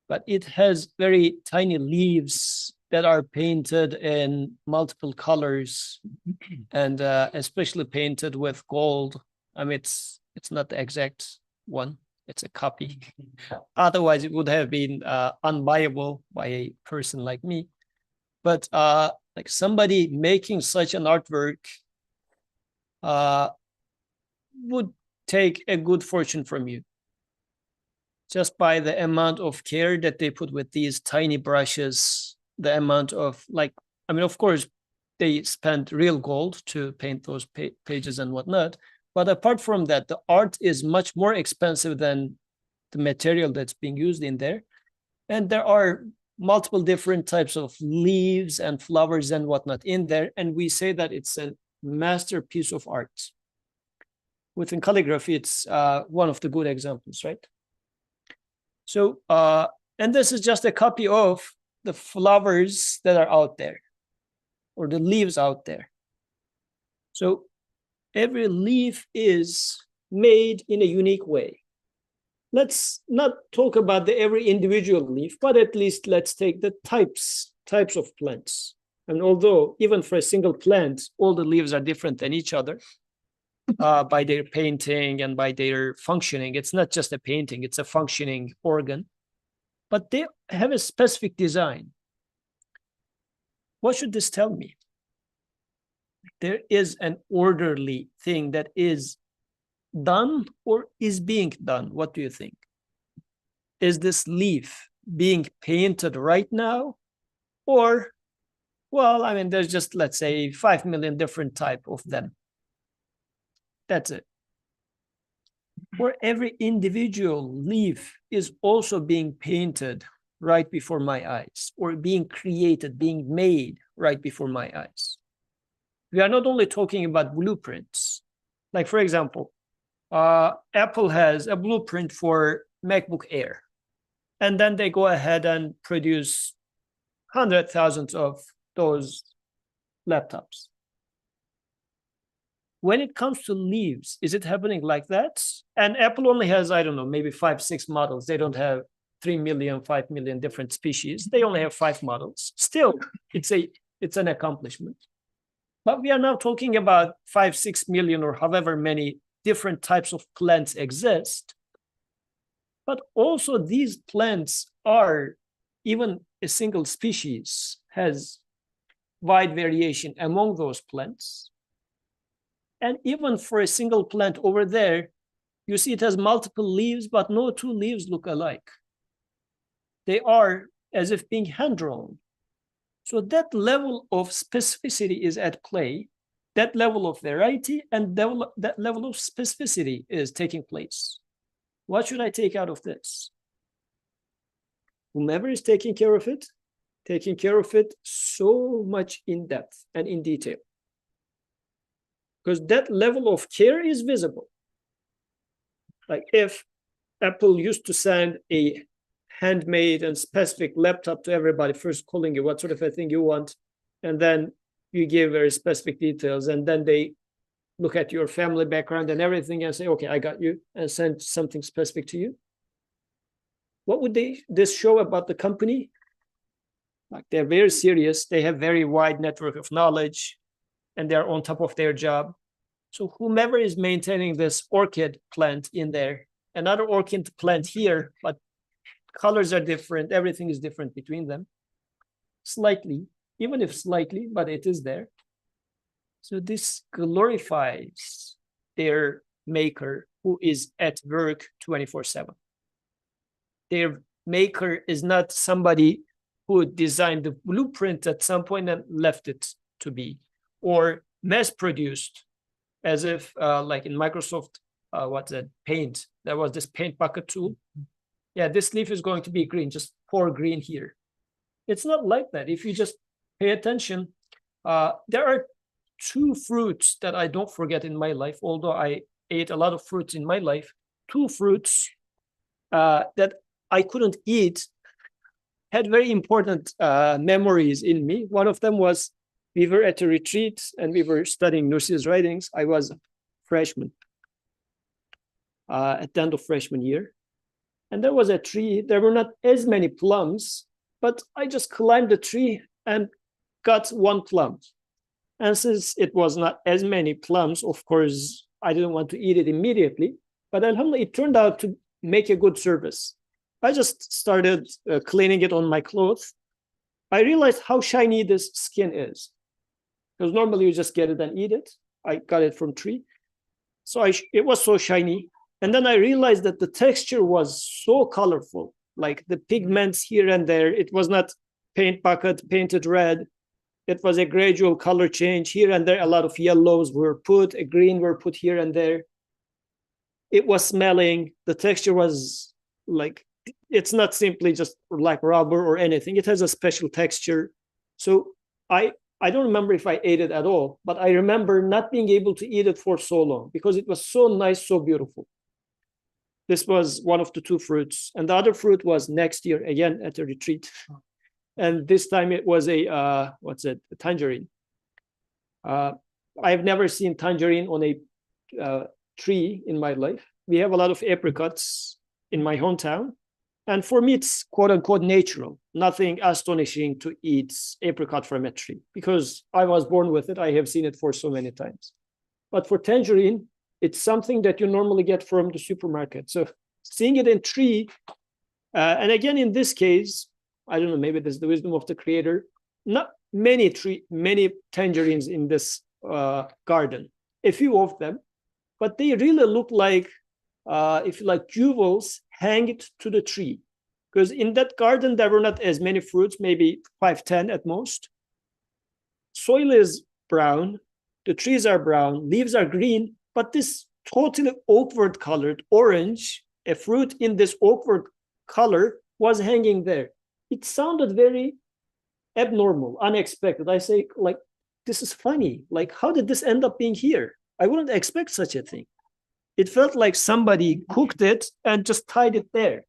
but it has very tiny leaves that are painted in multiple colors and especially painted with gold. I mean, it's not the exact one, it's a copy. Otherwise, it would have been unbuyable by a person like me. But like somebody making such an artwork would take a good fortune from you, just by the amount of care that they put with these tiny brushes, the amount of of course, they spent real gold to paint those pages and whatnot. But apart from that, the art is much more expensive than the material that's being used in there. And there are multiple different types of leaves and flowers and whatnot in there. And we say that it's a masterpiece of art. Within calligraphy, it's one of the good examples, right? So, and this is just a copy of the flowers that are out there, or the leaves out there. So every leaf is made in a unique way. Let's not talk about every individual leaf, but at least let's take the types of plants. And although even for a single plant, all the leaves are different than each other by their painting and by their functioning. It's not just a painting, it's a functioning organ. But they have a specific design. What should this tell me? There is an orderly thing that is done or is being done. What do you think? Is this leaf being painted right now? Or, well, I mean, there's just, let's say, 5 million different type of them. That's it. Or every individual leaf is also being painted right before my eyes, or being created, being made right before my eyes. We are not only talking about blueprints. Like, for example, Apple has a blueprint for MacBook Air, and then they go ahead and produce 100,000 of those laptops. When it comes to leaves, is it happening like that? And Apple only has, I don't know, maybe 5-6 models. They don't have 3 million, 5 million different species. They only have 5 models. Still, it's an accomplishment. But we are now talking about 5-6 million or however many different types of plants exist. But also these plants are, even a single species has wide variation among those plants. And even for a single plant over there, you see it has multiple leaves, but no 2 leaves look alike. They are as if being hand-drawn. So that level of specificity is at play. that level of variety and that level of specificity is taking place. What should I take out of this? Whomever is taking care of it so much in depth and in detail. Because that level of care is visible. Like if Apple used to send a handmade and specific laptop to everybody, first calling you what sort of a thing you want, and then you give very specific details, and then they look at your family background and everything and say, okay, I got you, and send something specific to you. What would this show about the company? Like they're very serious, they have very wide network of knowledge, and they're on top of their job. So whomever is maintaining this orchid plant in there, another orchid plant here, but colors are different, everything is different between them. Slightly, even if slightly, but it is there. So this glorifies their maker who is at work 24/7. Their maker is not somebody who designed the blueprint at some point and left it to be, or mass produced, as if like in Microsoft, what's that, Paint, there was this paint bucket tool. Yeah, this leaf is going to be green, just pour green here. It's not like that. If you just pay attention, there are two fruits that I don't forget in my life, although I ate a lot of fruits in my life. Two fruits that I couldn't eat had very important memories in me. One of them was we were at a retreat and we were studying Nursi's writings. I was a freshman at the end of freshman year. And there was a tree. There were not as many plums, but I just climbed the tree and got one plum. And since it was not as many plums, of course, I didn't want to eat it immediately. But alhamdulillah, it turned out to make a good service. I just started cleaning it on my clothes. I realized how shiny this skin is. Because normally you just get it and eat it. I got it from tree. So it was so shiny. And then I realized that the texture was so colorful, like the pigments here and there. It was not paint bucket painted red. It was a gradual color change here and there. A lot of yellows were put, a green were put here and there. It was smelling. The texture was like, it's not simply just like rubber or anything. It has a special texture. So I don't remember if I ate it at all, but I remember not being able to eat it for so long because it was so nice, so beautiful. This was one of the two fruits. And the other fruit was next year, again, at a retreat. And this time it was a tangerine. I've never seen tangerine on a tree in my life. We have a lot of apricots in my hometown. And for me, it's quote unquote natural. Nothing astonishing to eat apricot from a tree because I was born with it. I have seen it for so many times. But for tangerine, it's something that you normally get from the supermarket. So seeing it in tree, and again, in this case, I don't know, maybe this is the wisdom of the creator, not many tangerines in this garden, a few of them, but they really look like, if you like, jewels hanged to the tree. Because in that garden, there were not as many fruits, maybe 5, 10 at most. Soil is brown, the trees are brown, leaves are green, but this totally awkward colored orange, a fruit in this awkward color was hanging there. It sounded very abnormal, unexpected. I say, like, this is funny. Like, how did this end up being here? I wouldn't expect such a thing. It felt like somebody cooked it and just tied it there.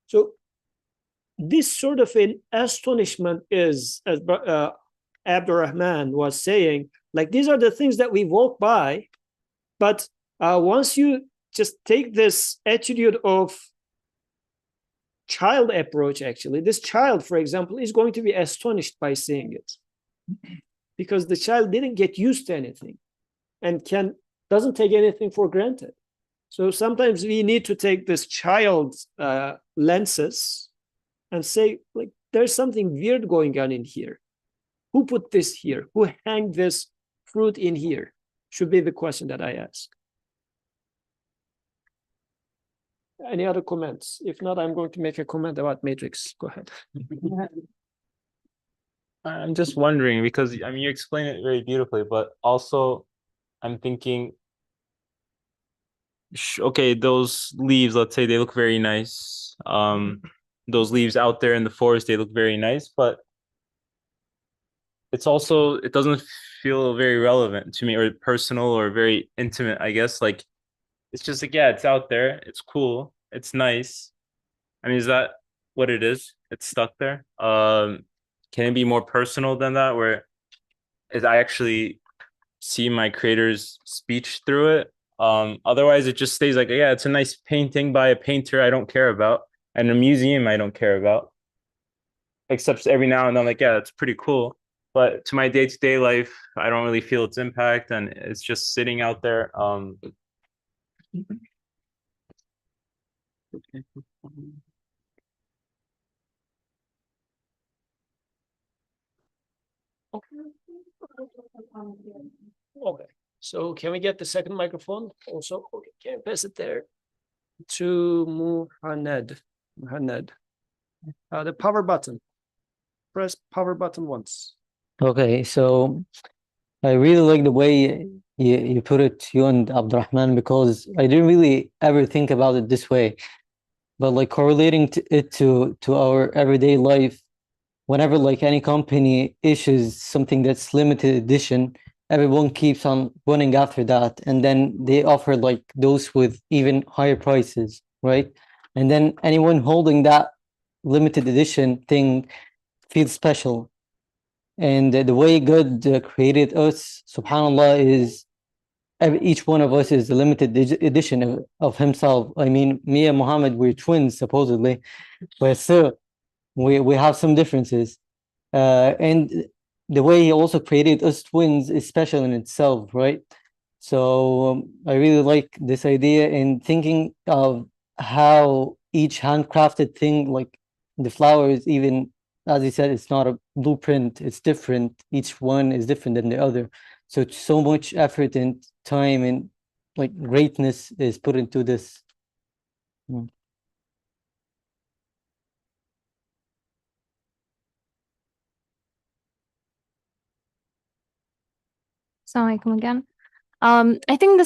So this sort of an astonishment is, as Abdurrahman was saying, like, these are the things that we walk by, but once you just take this attitude of child approach, actually, this child, for example, is going to be astonished by seeing it because the child didn't get used to anything and doesn't take anything for granted. So sometimes we need to take this child's lenses and say, like, there's something weird going on in here. Who put this here? Who hanged this fruit in here? Should be the question that I ask. Any other comments? If not, I'm going to make a comment about Matrix. Go ahead. I'm just wondering because I mean you explain it very beautifully, but also I'm thinking, okay, those leaves, let's say they look very nice. Those leaves out there in the forest, they look very nice, but it's also, it doesn't feel very relevant to me or personal or very intimate, I guess. Like it's just like, yeah, it's out there, it's cool, it's nice. I mean, is that what it is? It's stuck there. Can it be more personal than that, where is I actually see my creator's speech through it? Otherwise it just stays like, yeah, it's a nice painting by a painter I don't care about, and a museum I don't care about. Except every now and then, like, yeah, it's pretty cool. But to my day-to-day life, I don't really feel its impact, and it's just sitting out there. Okay, so can we get the second microphone also? Okay, can you pass it there to Muhammad? Muhammad, the power button. Press power button once. Okay, so I really like the way you put it, you and Abdurrahman, because I didn't really ever think about it this way. But like correlating it to our everyday life, whenever like any company issues something that's limited edition, everyone keeps on running after that, and then they offer like those with even higher prices, right? And then anyone holding that limited edition thing feels special. And the way God created us, subhanallah, is each one of us is a limited edition of himself. I mean, me and Muhammad, we're twins supposedly, but still we have some differences. And the way he also created us twins is special in itself, right? So I really like this idea, and thinking of how each handcrafted thing, like the flowers, even as he said, it's not a blueprint, it's different. Each one is different than the other. So it's so much effort and time and like greatness is put into this. Assalamu alaikum again. I think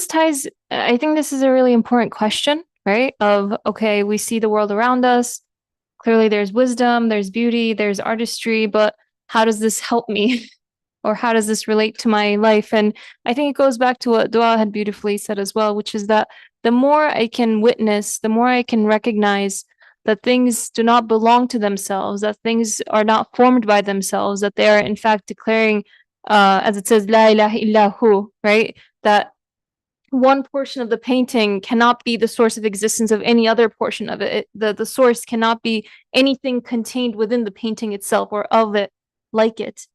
this is a really important question, right? Of, okay, we see the world around us. Clearly there's wisdom, there's beauty, there's artistry, but how does this help me? Or how does this relate to my life? And I think it goes back to what Dua had beautifully said as well, which is that the more I can witness, the more I can recognize that things do not belong to themselves, that things are not formed by themselves, that they are in fact declaring, as it says, La ilaha illahu, right? That one portion of the painting cannot be the source of existence of any other portion of it. The source cannot be anything contained within the painting itself or of it like it.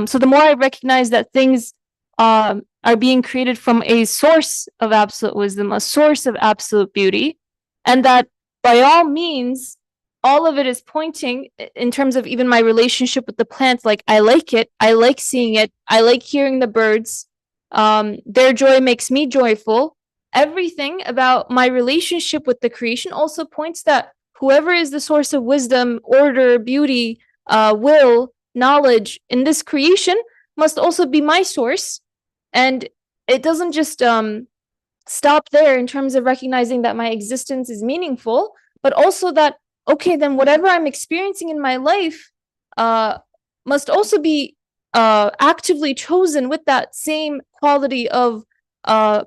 So the more I recognize that things are being created from a source of absolute wisdom, a source of absolute beauty, and that by all means, all of it is pointing in terms of even my relationship with the plant, like I like it, I like seeing it, I like hearing the birds, their joy makes me joyful. Everything about my relationship with the creation also points that whoever is the source of wisdom, order, beauty, will, knowledge in this creation must also be my source. And it doesn't just stop there in terms of recognizing that my existence is meaningful, but also that, okay, then whatever I'm experiencing in my life must also be actively chosen with that same quality of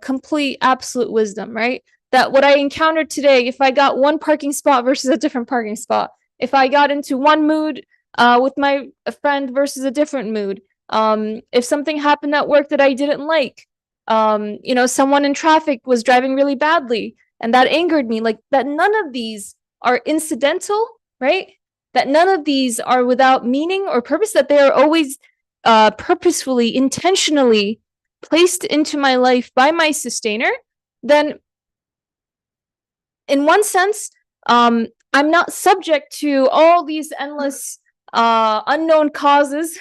complete absolute wisdom, right? That what I encountered today, if I got one parking spot versus a different parking spot, if I got into one mood with my friend versus a different mood, if something happened at work that I didn't like, someone in traffic was driving really badly and that angered me, like that none of these are incidental, right? That none of these are without meaning or purpose, that they are always purposefully, intentionally placed into my life by my sustainer, then in one sense, I'm not subject to all these endless unknown causes,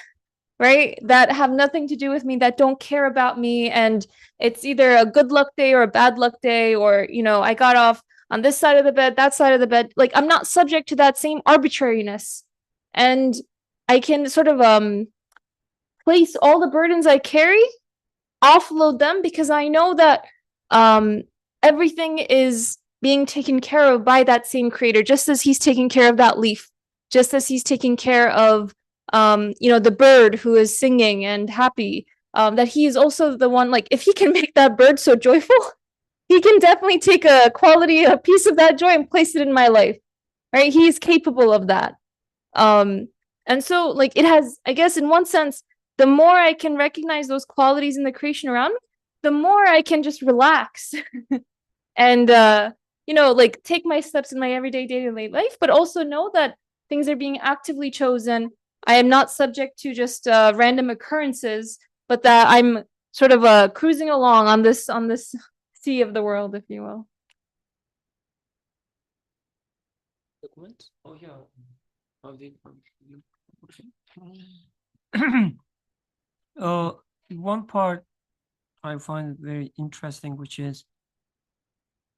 right? That have nothing to do with me, that don't care about me. And it's either a good luck day or a bad luck day, or, I got off on this side of the bed, that side of the bed. Like, I'm not subject to that same arbitrariness. And I can sort of place all the burdens I carry, offload them, because I know that everything is being taken care of by that same creator, just as he's taking care of that leaf, just as he's taking care of the bird who is singing and happy, that he is also the one, like, if he can make that bird so joyful, he can definitely take a piece of that joy and place it in my life, right? He is capable of that. And so, like, it has, I guess, in one sense, the more I can recognize those qualities in the creation around me, the more I can just relax and, like, take my steps in my everyday daily life, but also know that things are being actively chosen. I am not subject to just random occurrences, but that I'm sort of cruising along on this sea of the world, if you will. Documents? Oh yeah. One part I find very interesting, which is,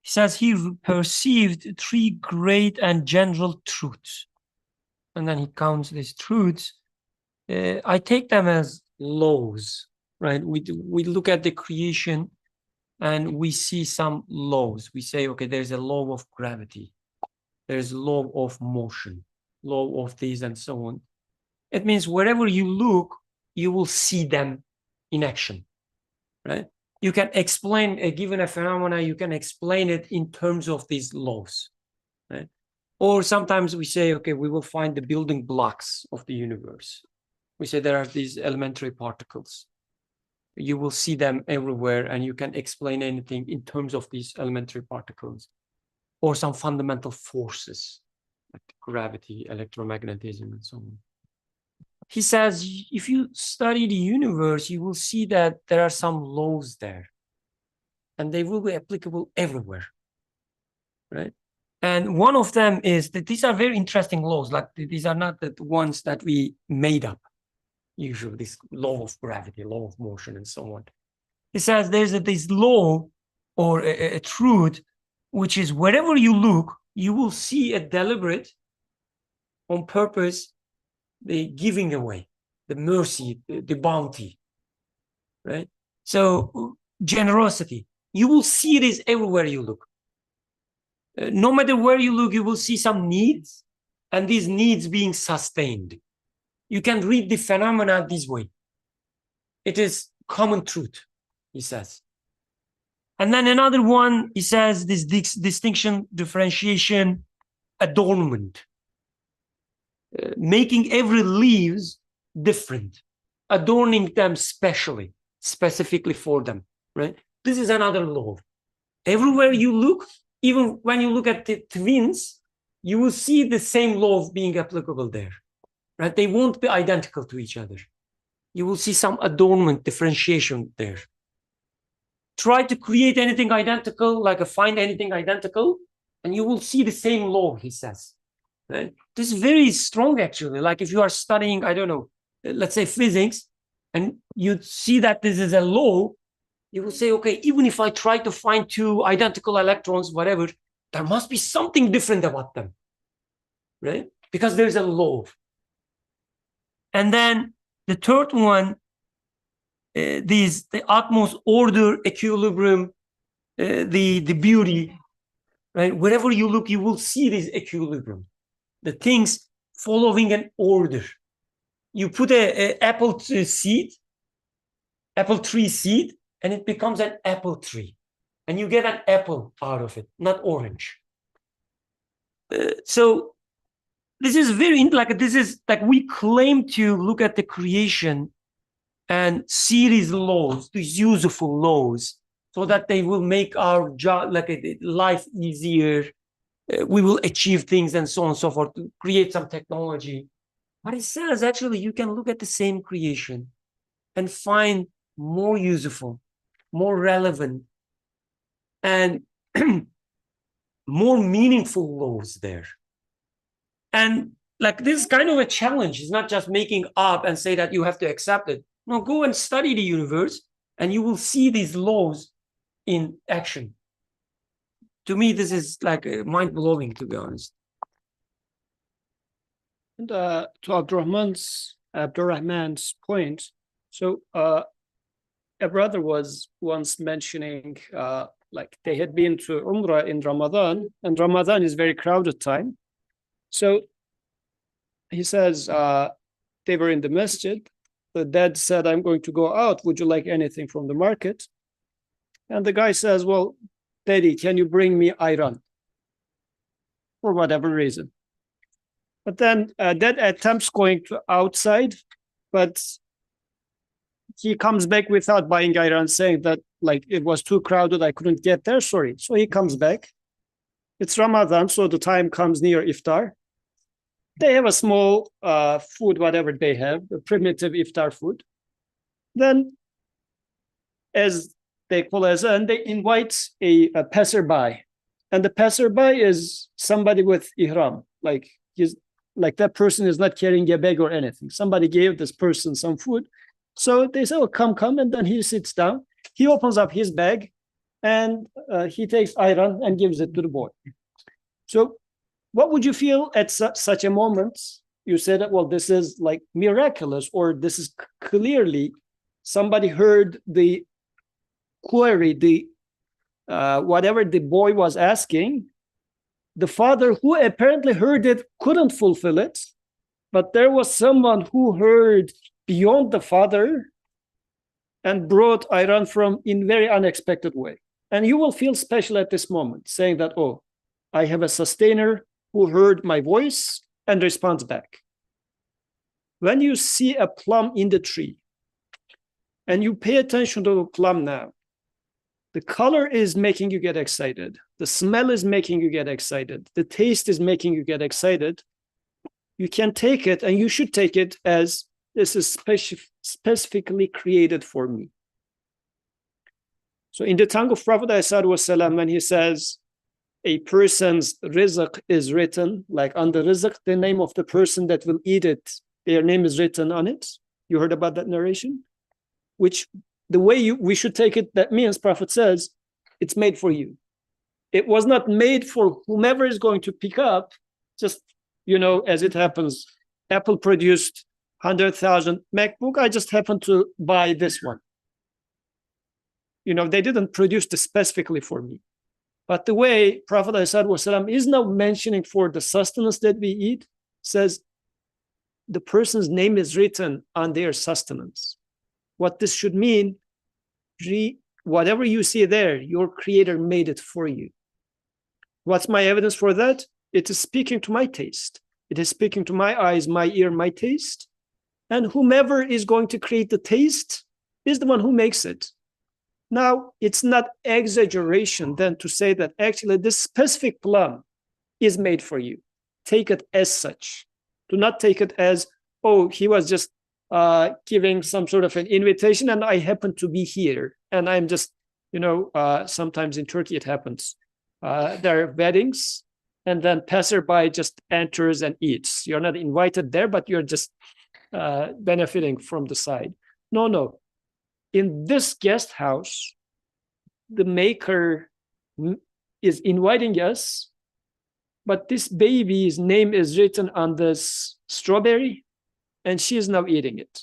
he says he perceived 3 great and general truths. And then he counts these truths. I take them as laws, right? We look at the creation and we see some laws. We say, okay, there's a law of gravity. There's law of motion, law of these and so on. It means wherever you look, you will see them in action, right? You can explain a given phenomena, you can explain it in terms of these laws, right? Or sometimes we say, okay, we will find the building blocks of the universe. We say there are these elementary particles. You will see them everywhere and you can explain anything in terms of these elementary particles. Or some fundamental forces, like gravity, electromagnetism, and so on. He says, if you study the universe, you will see that there are some laws there, and they will be applicable everywhere, right? And one of them is that these are very interesting laws. Like, these are not the ones that we made up, usually this law of gravity, law of motion, and so on. He says there's this law or a truth, which is wherever you look, you will see a deliberate, on purpose, the giving away, the mercy, the bounty, right? So generosity, you will see this everywhere you look. No matter where you look, you will see some needs, and these needs being sustained. You can read the phenomena this way. It is common truth, he says. And then another one, he says, this distinction, differentiation, adornment. Making every leaves different, adorning them specifically for them, right? This is another law. Everywhere you look, even when you look at the twins, you will see the same law being applicable there, right? They won't be identical to each other. You will see some adornment, differentiation there. Try to create anything identical, like find anything identical, and you will see the same law, he says. Right? This is very strong, actually. Like if you are studying, I don't know, let's say physics, and you see that this is a law, you will say, okay, even if I try to find 2 identical electrons, whatever, there must be something different about them, right? Because there's a law. And then the third one, the utmost order, equilibrium, the beauty, right? Wherever you look, you will see this equilibrium. The things following an order. You put a apple tree seed, and it becomes an apple tree. And you get an apple out of it, not orange. So this is like we claim to look at the creation and see these laws, these useful laws, so that they will make our job, like life easier. We will achieve things and so on and so forth, to create some technology. But it says, actually, you can look at the same creation and find more useful, more relevant, and more meaningful laws there. And like, this is kind of a challenge. It's not just making up and say that you have to accept it. No, go and study the universe, and you will see these laws in action. To me, this is like mind-blowing, to be honest. And to Abdurrahman's point, so a brother was once mentioning like they had been to Umrah in Ramadan, and Ramadan is very crowded time. So he says they were in the masjid. The dad said, "I'm going to go out. Would you like anything from the market?" And the guy says, "Well, Daddy, can you bring me ayran?" For whatever reason. But then dad attempts going to outside, but he comes back without buying ayran, saying that like it was too crowded, I couldn't get there, sorry. So he comes back. It's Ramadan, so the time comes near iftar. They have a small food, whatever they have, a primitive iftar food. Then as they call azan, they invite a passerby. And the passerby is somebody with ihram, like that person is not carrying a bag or anything. Somebody gave this person some food. So they say, "Oh, come," and then he sits down. He opens up his bag and he takes ayran and gives it to the boy. So what would you feel at such a moment? You said, well, this is like miraculous, or this is clearly somebody heard the query, the whatever the boy was asking. The father who apparently heard it couldn't fulfill it, but there was someone who heard beyond the father and brought ayran from in very unexpected way. And you will feel special at this moment, saying that, oh, I have a sustainer who heard my voice and responds back. When you see a plum in the tree and you pay attention to the plum now, the color is making you get excited. The smell is making you get excited. The taste is making you get excited. You can take it, and you should take it as this is specifically created for me. So in the tongue of Prophet ﷺ, when he says a person's rizq is written, like on the rizq, the name of the person that will eat it, their name is written on it. You heard about that narration? Which the way we should take it, that means Prophet says, it's made for you. It was not made for whomever is going to pick up, just, as it happens, Apple produced 100,000 MacBook. I just happened to buy this one. They didn't produce this specifically for me. But the way Prophet ﷺ is now mentioning for the sustenance that we eat, says the person's name is written on their sustenance. What this should mean, whatever you see there, your creator made it for you. What's my evidence for that? It is speaking to my taste. It is speaking to my eyes, my ear, my taste. And whomever is going to create the taste is the one who makes it. Now, it's not exaggeration then to say that actually this specific plum is made for you. Take it as such. Do not take it as, oh, he was just giving some sort of an invitation and I happen to be here. And I'm just, sometimes in Turkey it happens. There are weddings and then passerby just enters and eats. You're not invited there, but you're just benefiting from the side. No. In this guest house, the maker is inviting us, but this baby's name is written on this strawberry, and she is now eating it.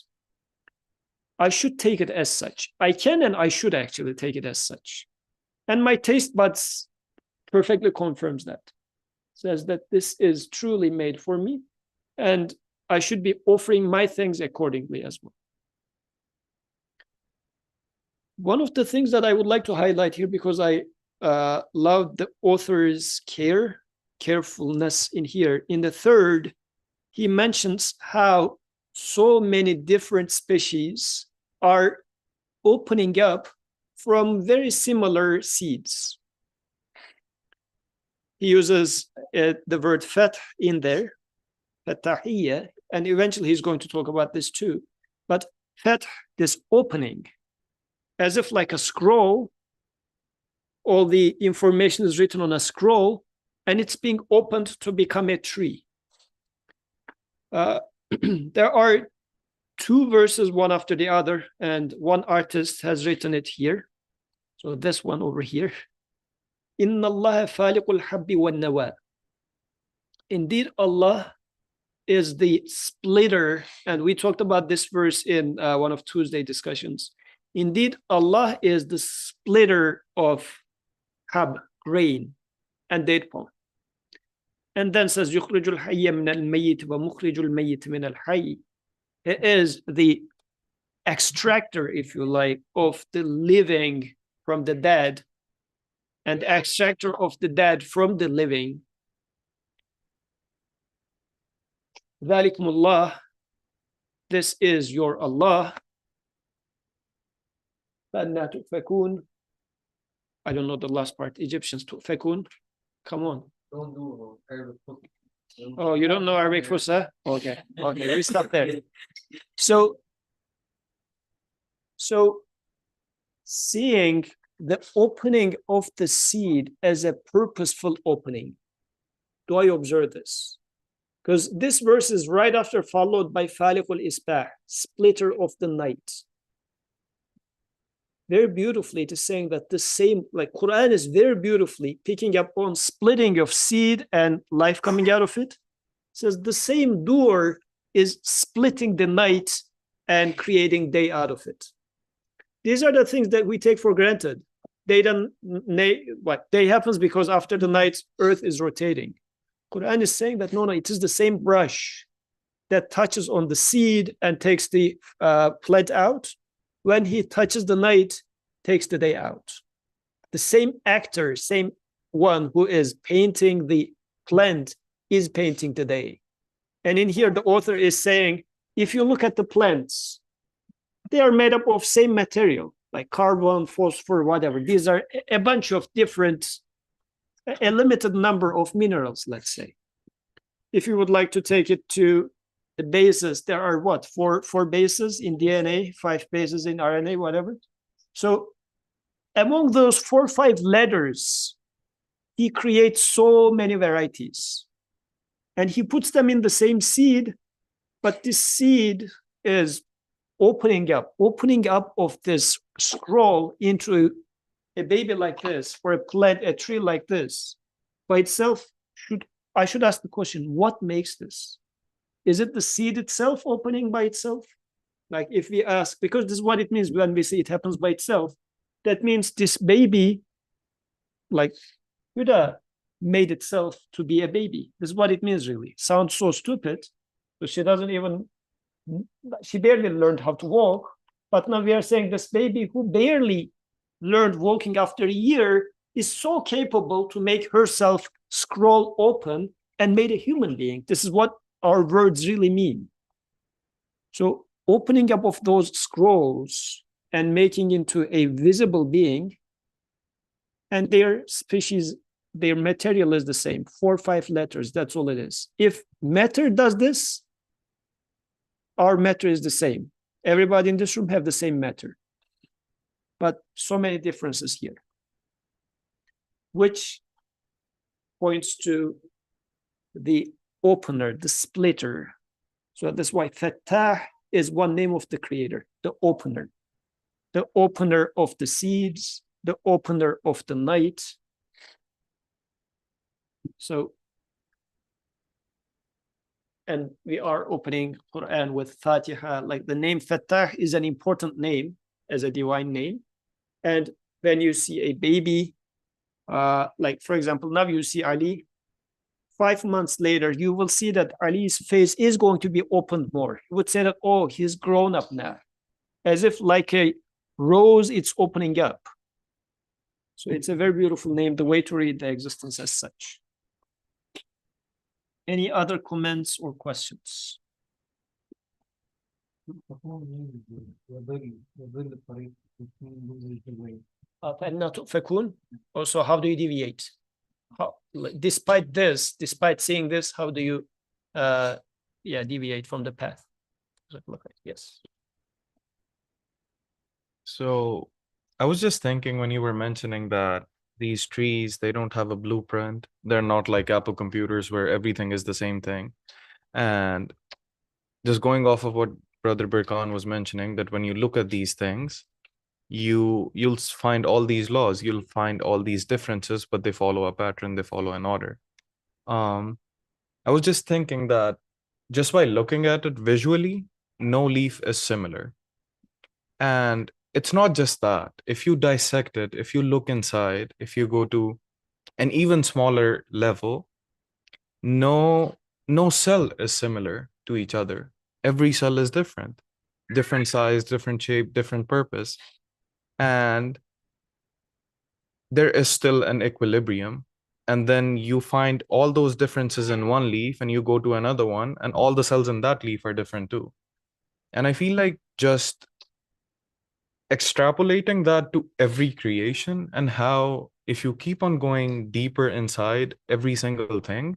I should take it as such. I can and I should actually take it as such. And my taste buds perfectly confirms that. Says that this is truly made for me, and I should be offering my things accordingly as well. One of the things that I would like to highlight here, because I love the author's carefulness in here. In the third, he mentions how so many different species are opening up from very similar seeds. He uses the word fath in there, fatahiyya, and eventually he's going to talk about this too. But fath, this opening, as if like a scroll, all the information is written on a scroll, and it's being opened to become a tree. There are two verses, one after the other, and one artist has written it here. So this one over here. Inna Allah faliqul habbi wan nawa. Indeed, Allah is the splitter, and we talked about this verse in one of Tuesday discussions. Indeed, Allah is the splitter of hab, grain, and date palm. And then says, يُخْرِجُ الْحَيَّ مِنَ الْمَيِّتِ وَمُخْرِجُ الْمَيِّتِ مِنَ الْحَيِّ. It is the extractor, if you like, of the living from the dead, and extractor of the dead from the living. ذَلِكُمُ اللَّهُ, this is your Allah. فَأَنَّا تُؤْفَكُونَ. I don't know the last part. Egyptians, تُؤْفَكُونَ. Come on. Don't do Arabic. Oh, you don't know Arabic Fusha? Okay, okay, we stop there. So seeing the opening of the seed as a purposeful opening, do I observe this? Because this verse is right after, followed by Faliqul Isbah, splitter of the night. Very beautifully, it is saying that the same, like Quran is very beautifully picking up on splitting of seed and life coming out of it. It says the same doer is splitting the night and creating day out of it. These are the things that we take for granted. Day happens because after the night, earth is rotating. Quran is saying that no, it is the same brush that touches on the seed and takes the plant out. When he touches the night, takes the day out. The same actor, same one who is painting the plant is painting the day. And in here, the author is saying, if you look at the plants, they are made up of same material, like carbon, phosphor, whatever. These are a bunch of different, a limited number of minerals, let's say. If you would like to take it to the bases, there are what, four bases in DNA, 5 bases in RNA, whatever. So among those 4 or 5 letters, he creates so many varieties. And he puts them in the same seed, but this seed is opening up of this scroll into a baby like this, or a plant, a tree like this. By itself, I should ask the question, what makes this? Is it the seed itself opening by itself? Like if we ask, because this is what it means when we say it happens by itself, that means this baby, like Huda, made itself to be a baby. This is what it means, really. Sounds so stupid. So she barely learned how to walk. But now we are saying this baby who barely learned walking after a year is so capable to make herself scroll open and made a human being. This is what our words really mean. So opening up of those scrolls and making into a visible being, and their species, their material is the same, 4 or 5 letters, that's all it is. If matter does this, our matter is the same. Everybody in this room have the same matter. But so many differences here, which points to the opener, the splitter. So that's why Fattah is one name of the creator, the opener of the seeds, the opener of the night. So, and we are opening Quran with Fatiha. Like the name Fattah is an important name as a divine name. And when you see a baby, like for example, now you see Ali, 5 months later, you will see that Ali's face is going to be opened more. You would say that, oh, he's grown up now. As if like a rose, it's opening up. So it's a very beautiful name, the way to read the existence as such. Any other comments or questions? Also, how do you deviate? Despite seeing this, how do you deviate from the path? Yes. So I was just thinking when you were mentioning that these trees, they don't have a blueprint. They're not like Apple computers where everything is the same thing. And just going off of what Brother Birkan was mentioning, that when you look at these things, you'll find all these laws, you'll find all these differences, but they follow a pattern, they follow an order. I was just thinking that just by looking at it visually, no leaf is similar. And it's not just that. If you dissect it, if you look inside, if you go to an even smaller level, no cell is similar to each other. Every cell is different size, different shape, different purpose. And there is still an equilibrium. And then you find all those differences in one leaf and you go to another one and all the cells in that leaf are different too. And I feel like just extrapolating that to every creation, and how if you keep on going deeper inside every single thing,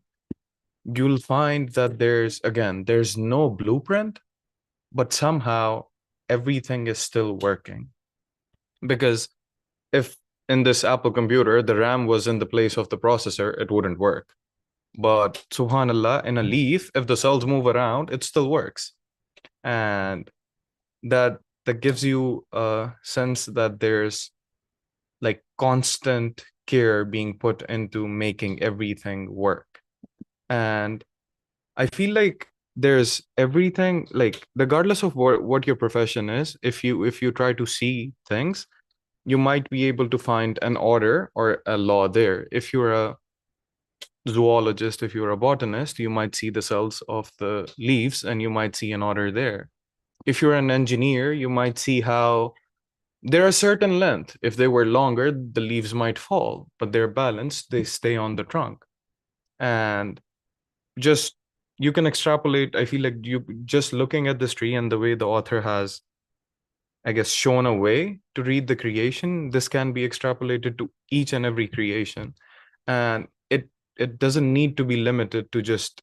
you'll find that there's no blueprint, but somehow everything is still working. Because if in this Apple computer, the RAM was in the place of the processor, it wouldn't work. But subhanallah, in a leaf, if the cells move around, it still works. And that gives you a sense that there's like constant care being put into making everything work. And I feel like there's everything, like regardless of what your profession is, if you try to see things, you might be able to find an order or a law there. If you're a zoologist, if you're a botanist, you might see the cells of the leaves and you might see an order there. If you're an engineer, you might see how they're a certain length. If they were longer, the leaves might fall, but they're balanced, they stay on the trunk. And just you can extrapolate. I feel like you just looking at this tree and the way the author has, I guess, shown a way to read the creation, this can be extrapolated to each and every creation. And it doesn't need to be limited to just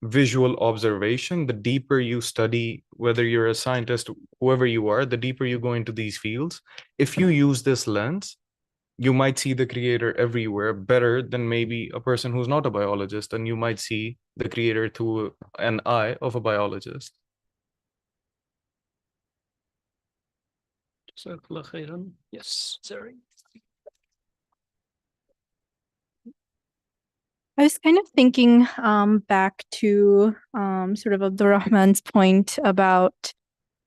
visual observation. The deeper you study, whether you're a scientist, whoever you are, the deeper you go into these fields, if you use this lens, you might see the creator everywhere better than maybe a person who's not a biologist, and you might see the creator through an eye of a biologist. Jazakallah khairan. Yes, sorry. I was kind of thinking back to sort of Abdurrahman's point about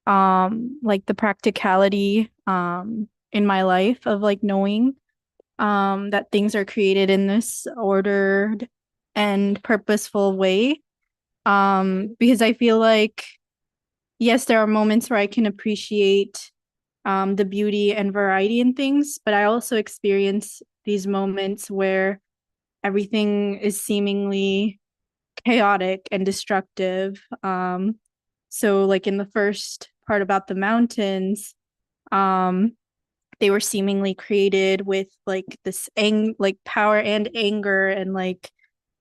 like the practicality in my life of like knowing that things are created in this ordered and purposeful way. Because I feel like, yes, there are moments where I can appreciate the beauty and variety in things, but I also experience these moments where everything is seemingly chaotic and destructive. So like in the first part about the mountains, they were seemingly created with like this like power and anger and like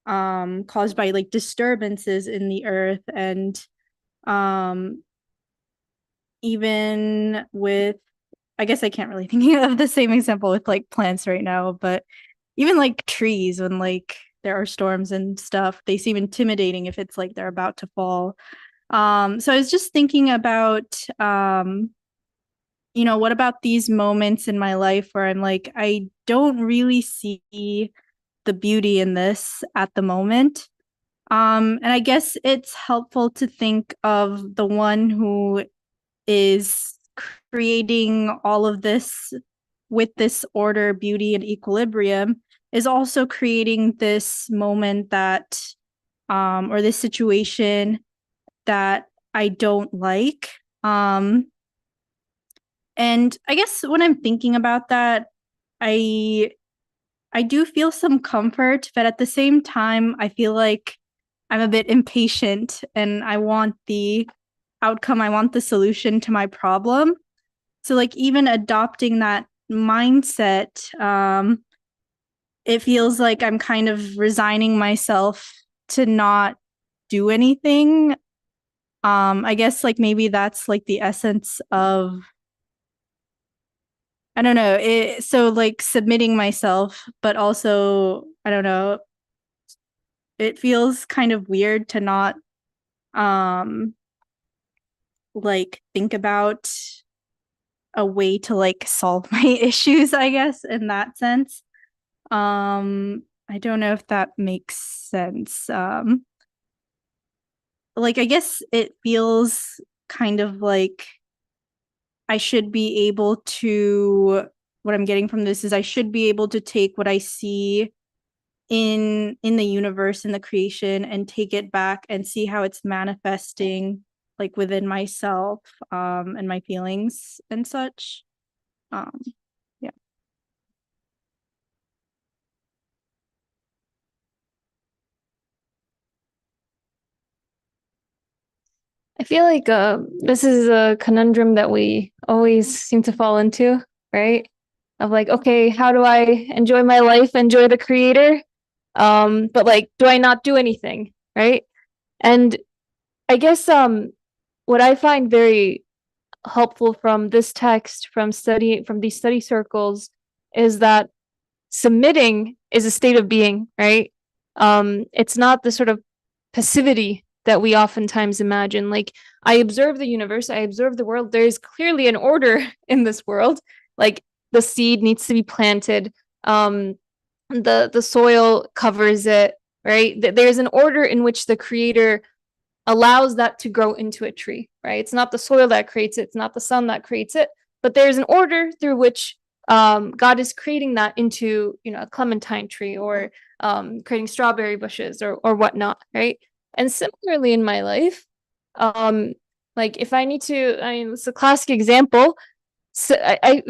caused by like disturbances in the earth. And even with, I guess I can't really think of the same example with like plants right now, but even like trees, when like there are storms and stuff, they seem intimidating if it's like they're about to fall. So I was just thinking about, you know, what about these moments in my life where I'm like, I don't really see the beauty in this at the moment. And I guess it's helpful to think of the one who is creating all of this with this order, beauty, and equilibrium, is also creating this moment that, or this situation that I don't like. And I guess when I'm thinking about that, I do feel some comfort, but at the same time, I feel like I'm a bit impatient and I want the outcome, I want the solution to my problem. So like even adopting that mindset, it feels like I'm kind of resigning myself to not do anything. I guess like maybe that's like the essence of, I don't know, so like submitting myself, but also, I don't know, it feels kind of weird to not like think about a way to like solve my issues, I guess, in that sense. I don't know if that makes sense. like I guess it feels kind of like I should be able to, what I'm getting from this is I should be able to take what I see in the universe, in the creation, and take it back and see how it's manifesting like within myself, and my feelings and such. Yeah. I feel like this is a conundrum that we always seem to fall into, right? Of like, okay, how do I enjoy my life, enjoy the creator? But like, do I not do anything, right? And I guess what I find very helpful from this text, from these study circles, is that submitting is a state of being, right? It's not the sort of passivity that we oftentimes imagine. Like, I observe the universe, I observe the world. There is clearly an order in this world. Like, the seed needs to be planted. The soil covers it, right? There's an order in which the creator allows that to grow into a tree, right? It's not the soil that creates it, it's not the sun that creates it, but there's an order through which God is creating that into, a clementine tree, or creating strawberry bushes, or whatnot, right? And similarly in my life, like if I need to, I mean, it's a classic example. So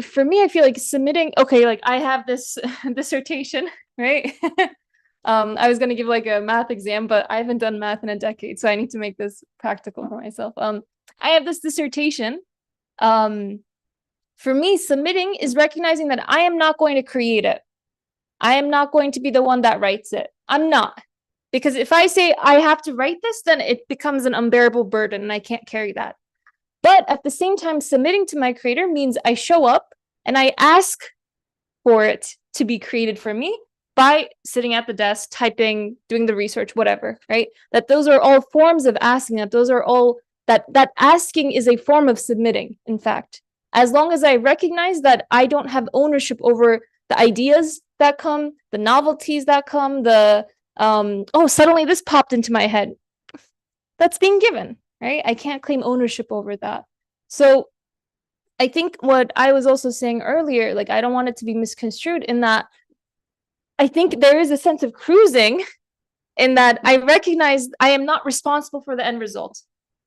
for me, I feel like submitting, okay, like I have this dissertation, right? I was going to give like a math exam, but I haven't done math in a decade, so I need to make this practical for myself. I have this dissertation. For me, submitting is recognizing that I am not going to create it. I am not going to be the one that writes it. I'm not. Because if I say I have to write this, then it becomes an unbearable burden and I can't carry that. But at the same time, submitting to my creator means I show up and I ask for it to be created for me by sitting at the desk, typing, doing the research, whatever, right? That those are all forms of asking, that those are all, that asking is a form of submitting, in fact. As long as I recognize that I don't have ownership over the ideas that come, the novelties that come, oh, suddenly this popped into my head. That's being given, right? I can't claim ownership over that. So I think what I was also saying earlier, like, I don't want it to be misconstrued in that I think there is a sense of cruising in that I recognize I am not responsible for the end result,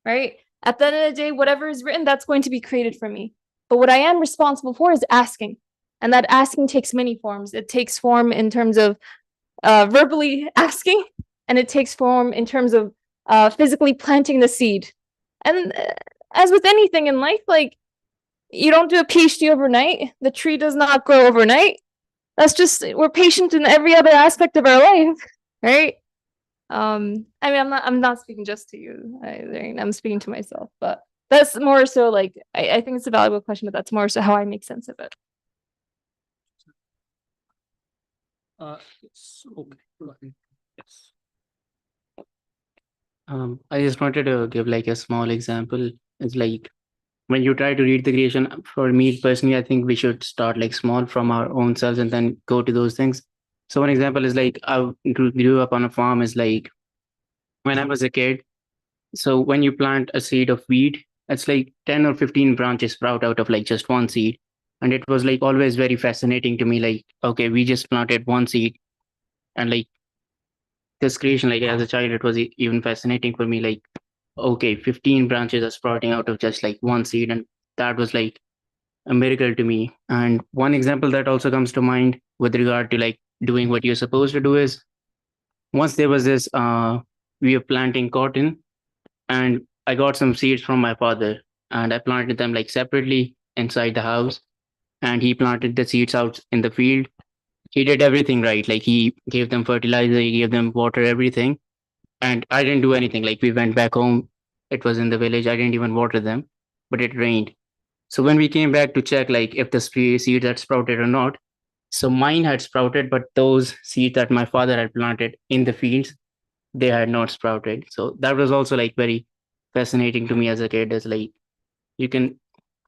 right? At the end of the day, whatever is written, that's going to be created for me. But what I am responsible for is asking. And that asking takes many forms. It takes form in terms of verbally asking, and it takes form in terms of physically planting the seed. And as with anything in life, like, you don't do a PhD overnight. The tree does not grow overnight. That's just, we're patient in every other aspect of our life, right? I mean, I'm not speaking just to you. I'm speaking to myself, but that's more so like, I think it's a valuable question, but that's more so how I make sense of it. Yes. Okay. Go ahead. Yes. I just wanted to give like a small example. It's like when you try to read the creation, for me personally, I think we should start like small from our own selves and then go to those things. So one example is like I grew up on a farm, is like when I was a kid. So when you plant a seed of wheat, it's like 10 or 15 branches sprout out of like just one seed. And it was like always very fascinating to me. Like, okay, we just planted one seed, and like this creation, like as a child, it was even fascinating for me. Like, okay, 15 branches are sprouting out of just like one seed. And that was like a miracle to me. And one example that also comes to mind with regard to like doing what you're supposed to do is, once there was this, we were planting cotton, and I got some seeds from my father, and I planted them like separately inside the house. And he planted the seeds out in the field. He did everything right. Like he gave them fertilizer, he gave them water, everything. And I didn't do anything. Like we went back home. It was in the village. I didn't even water them, but it rained. So when we came back to check like if the seeds had sprouted or not, so mine had sprouted, but those seeds that my father had planted in the fields, they had not sprouted. So that was also like very fascinating to me as a kid. Is like you can,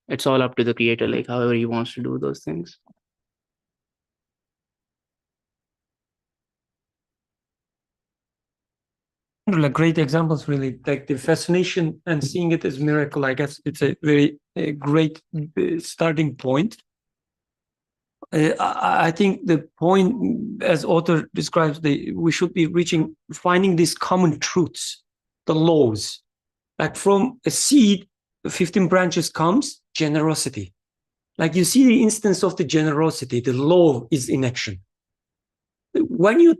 it's all up to the creator, like however he wants to do those things. Great examples, really. Like the fascination and seeing it as miracle, I guess it's a very great starting point. I think the point, as author describes, we should be finding these common truths, the laws. Like from a seed, 15 branches comes generosity. Like you see the instance of the generosity, the law is in action. When you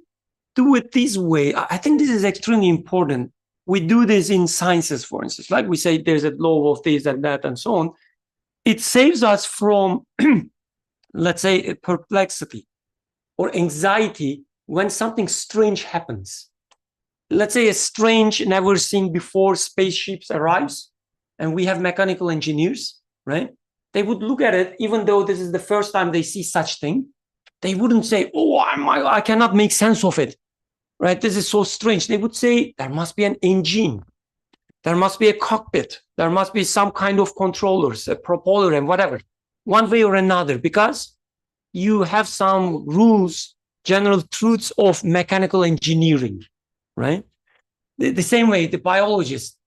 do it this way, I think this is extremely important. We do this in sciences, for instance, like we say there's a law of this and that and so on. It saves us from, let's say, a perplexity or anxiety when something strange happens. Let's say a strange, never seen before spaceships arrives, and we have mechanical engineers, right? They would look at it, even though this is the first time they see such thing. They wouldn't say, oh, I cannot make sense of it, right? This is so strange. They would say, there must be an engine. There must be a cockpit. There must be some kind of controllers, a propeller and whatever, one way or another, because you have some rules, general truths of mechanical engineering, right? The same way, the biologists,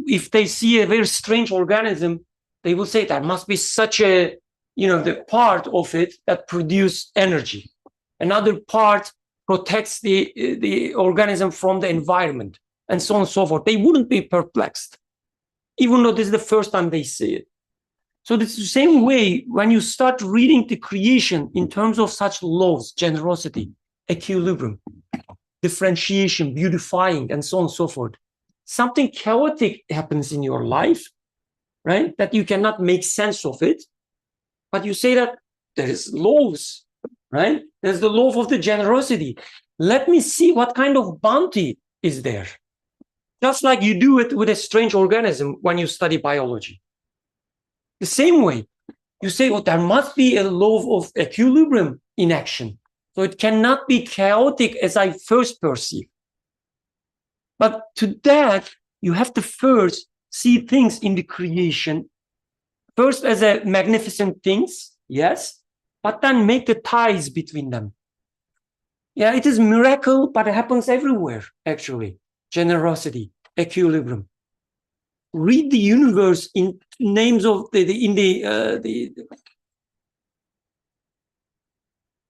if they see a very strange organism, they will say there must be such a, the part of it that produces energy. Another part protects the organism from the environment, and so on and so forth. They wouldn't be perplexed, even though this is the first time they see it. So it's the same way when you start reading the creation in terms of such laws, generosity, equilibrium, differentiation, beautifying, and so on and so forth. Something chaotic happens in your life, right? That you cannot make sense of it. But you say that there is laws, right? There's the law of the generosity. Let me see what kind of bounty is there. Just like you do it with a strange organism when you study biology. The same way, you say, oh, there must be a law of equilibrium in action. So it cannot be chaotic as I first perceive. But to that, you have to first see things in the creation, first as a magnificent things, yes, but then make the ties between them. Yeah, it is miracle, but it happens everywhere, actually. Generosity, equilibrium. Read the universe in names of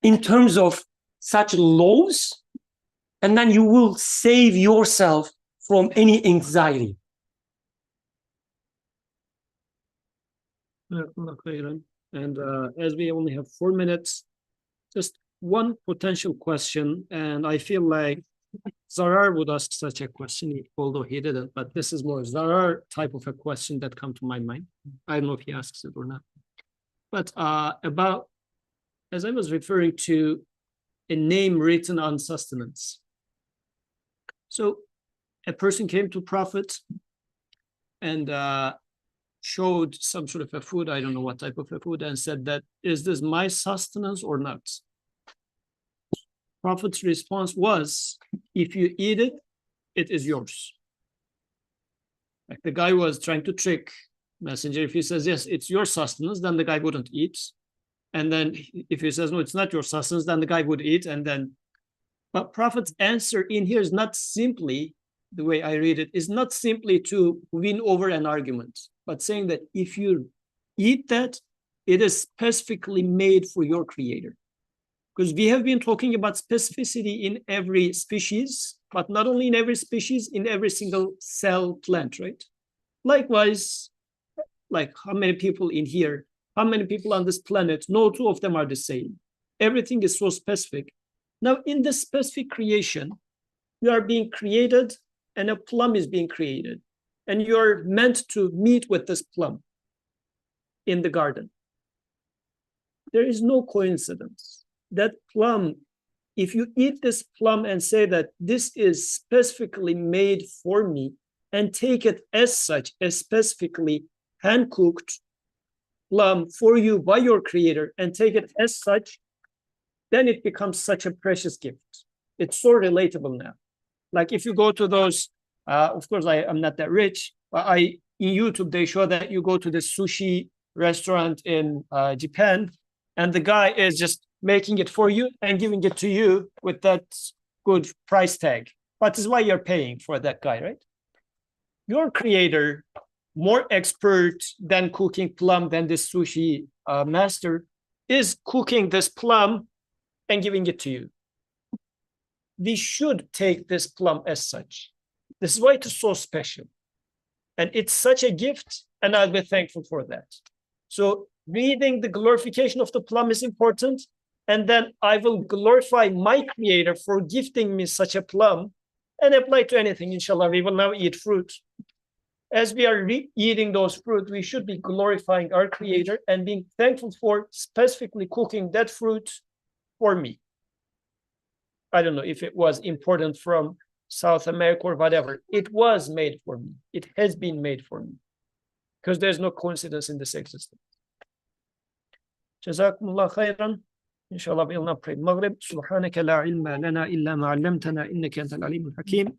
in terms of such laws, and then you will save yourself from any anxiety. And as we only have 4 minutes, just one potential question, and I feel like Zarar would ask such a question, although he didn't, but this is more Zarar type of a question that come to my mind. I don't know if he asks it or not. But about, as I was referring to a name written on sustenance. So a person came to Prophet and showed some sort of a food, I don't know what type of a food, and said that, is this my sustenance or not? Prophet's response was, if you eat it, it is yours. Like the guy was trying to trick Messenger. If he says, yes, it's your sustenance, then the guy wouldn't eat. And then if he says, no, it's not your sustenance, then the guy would eat. And then, but Prophet's answer in here is not simply, the way I read it, is not simply to win over an argument, but saying that if you eat that, it is specifically made for your creator. Because we have been talking about specificity in every species, but not only in every species, in every single cell plant, right? Likewise, like how many people in here, how many people on this planet, no two of them are the same. Everything is so specific. Now, in this specific creation, you are being created and a plum is being created. And you're meant to meet with this plum in the garden. There is no coincidence. That plum, if you eat this plum and say that this is specifically made for me and take it as such, a specifically hand-cooked plum for you by your creator and take it as such, then it becomes such a precious gift. It's so relatable now. Like if you go to those, of course, I'm not that rich, but in YouTube, they show that you go to the sushi restaurant in Japan, and the guy is just making it for you and giving it to you with that good price tag. That is why you're paying for that guy, right? Your creator, more expert than cooking plum than this sushi master, is cooking this plum and giving it to you. We should take this plum as such. This is why it is so special. And it's such a gift, and I'll be thankful for that. So reading the glorification of the plum is important, and then I will glorify my creator for gifting me such a plum and apply to anything. Inshallah, we will now eat fruit. As we are eating those fruit, we should be glorifying our creator and being thankful for specifically cooking that fruit for me. I don't know if it was important from South America or whatever. It was made for me. It has been made for me. Because there's no coincidence in this existence. Jazakumullah khairan. Inshallah, we'll now pray Maghrib. Subhanaka la ilma lana illa ma 'allamtana innaka antal alimul hakim.